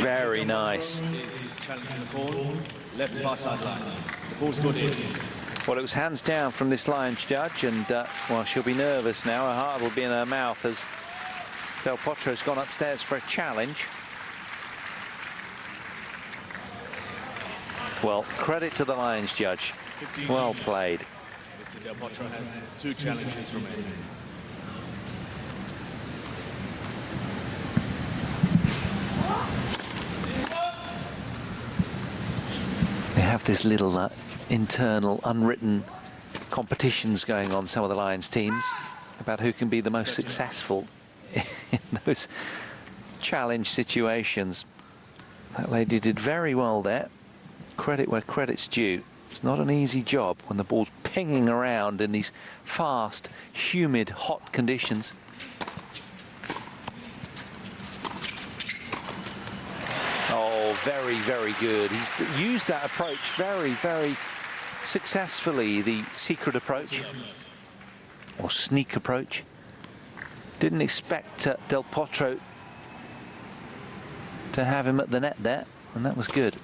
Very nice. Challenging the ball, left far sideline. The ball's good in. Well, it was hands down from this Lions judge, and well, she'll be nervous now. Her heart will be in her mouth as Del Potro's gone upstairs for a challenge. Well, credit to the Lions judge. Well played. Mr. Del Potro has 2 challenges remaining. They have this little internal, unwritten competitions going on, some of the Lions teams, about who can be the most successful in those challenge situations. That lady did very well there. Credit where credit's due. It's not an easy job when the ball's pinging around in these fast, humid, hot conditions. Oh, very, very good. He's used that approach very, very successfully, the secret approach, or sneak approach. Didn't expect Del Potro to have him at the net there, and that was good.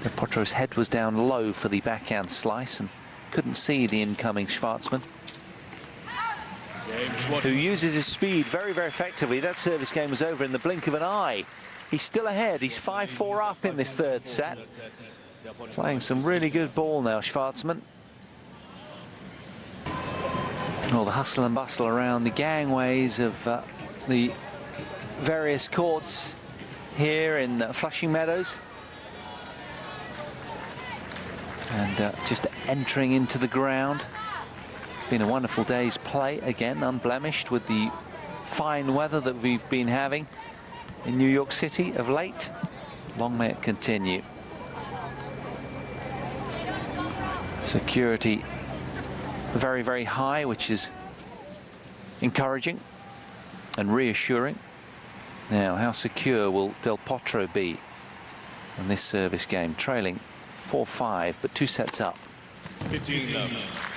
Del Potro's head was down low for the backhand slice and couldn't see the incoming Schwartzman, who uses his speed very, very effectively. That service game was over in the blink of an eye. He's still ahead. He's 5-4 up in this 3rd set. Playing some really good ball now, Schwartzman. All the hustle and bustle around the gangways of the various courts here in Flushing Meadows. And just entering into the ground. It's been a wonderful day's play, again, unblemished, with the fine weather that we've been having in New York City of late. Long may it continue. Security very, very high, which is encouraging and reassuring. Now, how secure will Del Potro be in this service game? Trailing 4-5, but 2 sets up. 15 love.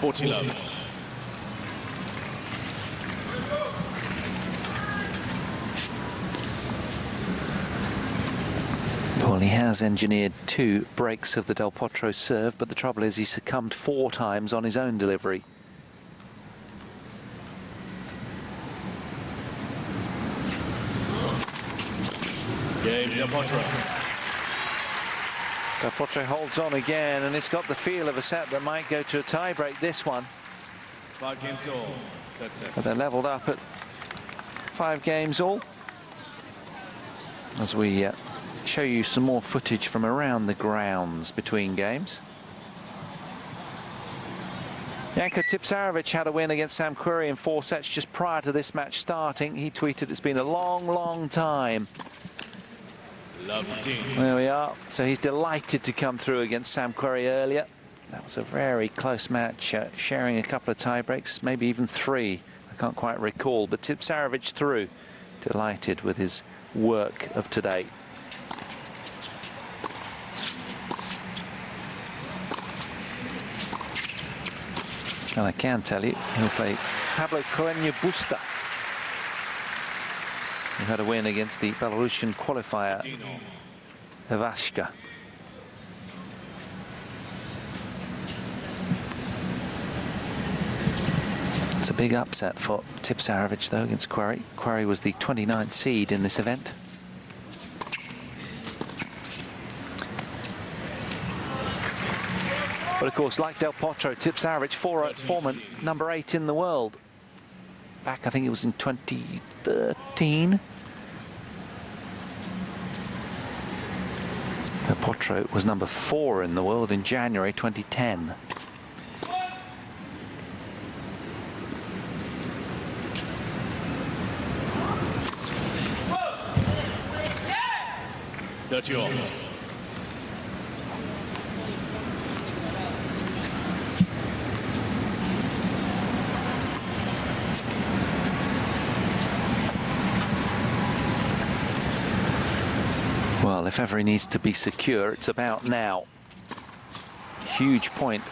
40 love. Well, he has engineered 2 breaks of the Del Potro serve, but the trouble is he succumbed 4 times on his own delivery. Game Del Potro. Del Potro holds on again, and it's got the feel of a set that might go to a tie-break, this one. 5 games all. That's it. But they're levelled up at 5 games all. As we show you some more footage from around the grounds between games. Janko Tipsarevic had a win against Sam Querrey in 4 sets just prior to this match starting. He tweeted, "It's been a long, long time." Love the team. There we are. So he's delighted to come through against Sam Querrey earlier. That was a very close match, sharing a couple of tie breaks, maybe even 3. I can't quite recall, but Tipsarevic through. Delighted with his work of today. And I can tell you, he'll play Pablo Carreño Busta, who had a win against the Belarusian qualifier, Ivashka. It's a big upset for Tipsarevic, though, against Querrey. Querrey was the 29th seed in this event. But of course, like Del Potro, Tipsarevic, former number 8 in the world. Back, I think it was in 2013. Del Potro was number 4 in the world in January 2010. All. Well, if ever he needs to be secure, it's about now. Huge point.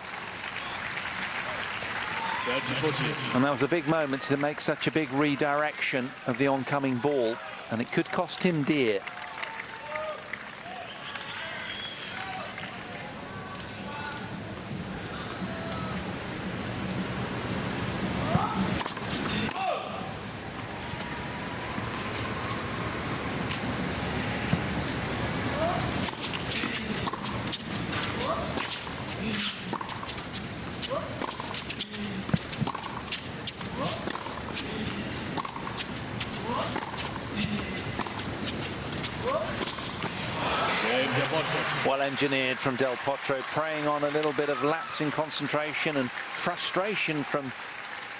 30-40. And that was a big moment to make such a big redirection of the oncoming ball, and it could cost him dear. Well engineered from Del Potro, preying on a little bit of lapse in concentration and frustration from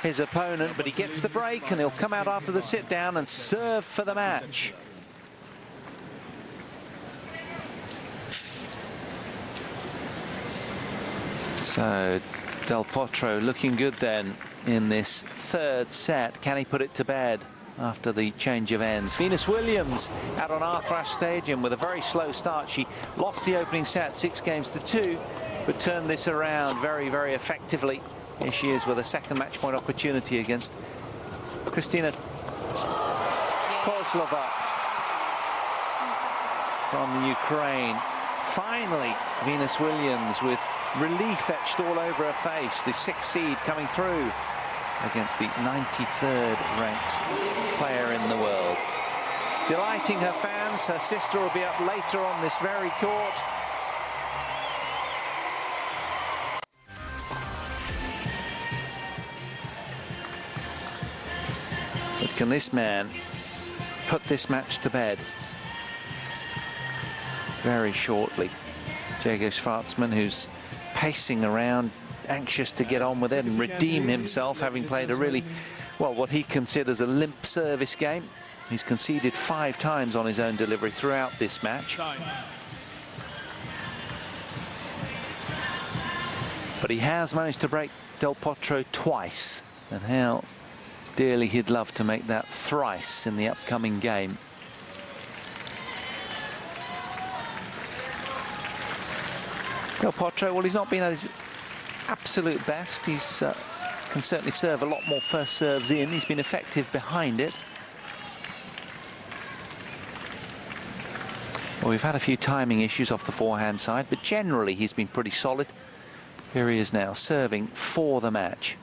his opponent, but he gets the break and he'll come out after the sit down and serve for the match. So Del Potro looking good then in this 3rd set. Can he put it to bed after the change of ends? Venus Williams out on Arthrash Stadium with a very slow start. She lost the opening set 6 games to 2, but turned this around very, very effectively. Here she is with a second match point opportunity against Kristina Kozlova from the Ukraine. Finally, Venus Williams with relief etched all over her face. The 6th seed coming through against the 93rd ranked player in the world. Delighting her fans. Her sister will be up later on this very court. But can this man put this match to bed very shortly? Diego Schwartzman, who's pacing around, anxious to get on with it and redeem himself, having played a really, well, what he considers a limp service game. He's conceded 5 times on his own delivery throughout this match. But he has managed to break Del Potro twice, and how dearly he'd love to make that thrice in the upcoming game. Del Potro, well, he's not been at his absolute best. He's can certainly serve a lot more first serves in. He's been effective behind it. Well, we've had a few timing issues off the forehand side, but generally he's been pretty solid. Here he is now, serving for the match.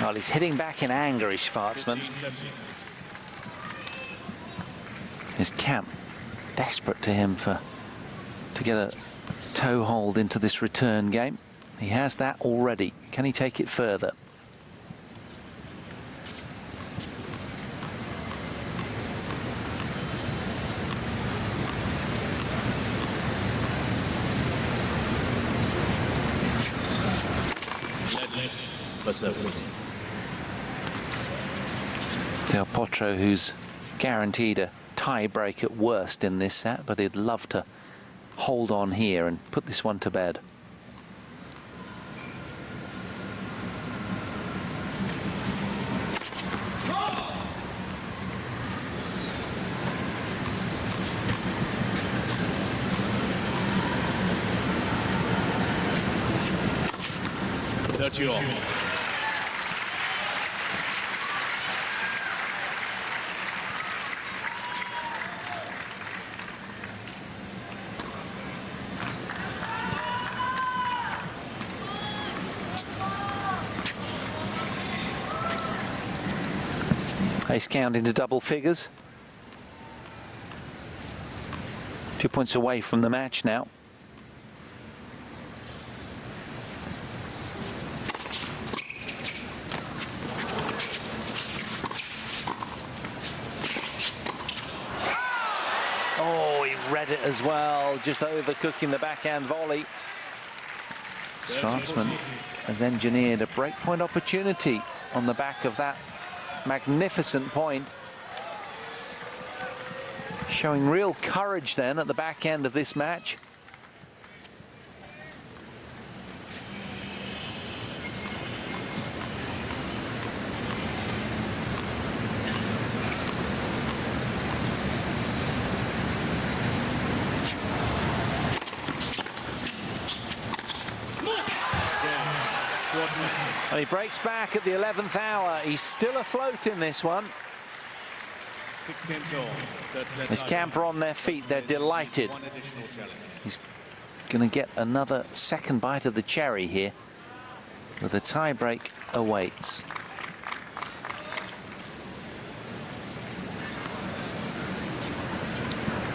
Well, he's hitting back in anger, is Schwartzman. His camp desperate to him to get a toe hold into this return game. He has that already. Can he take it further? Del Potro, who's guaranteed a tie break at worst in this set, but he'd love to hold on here and put this one to bed. Ace count into double figures. 2 points away from the match now. Oh, he read it as well, just overcooking the backhand volley. Schwartzman has engineered a breakpoint opportunity on the back of that magnificent point. Showing real courage then at the back end of this match. And he breaks back at the 11th hour. He's still afloat in this one. His camper on their feet, they're delighted. He's going to get another second bite of the cherry here, but the tie break awaits.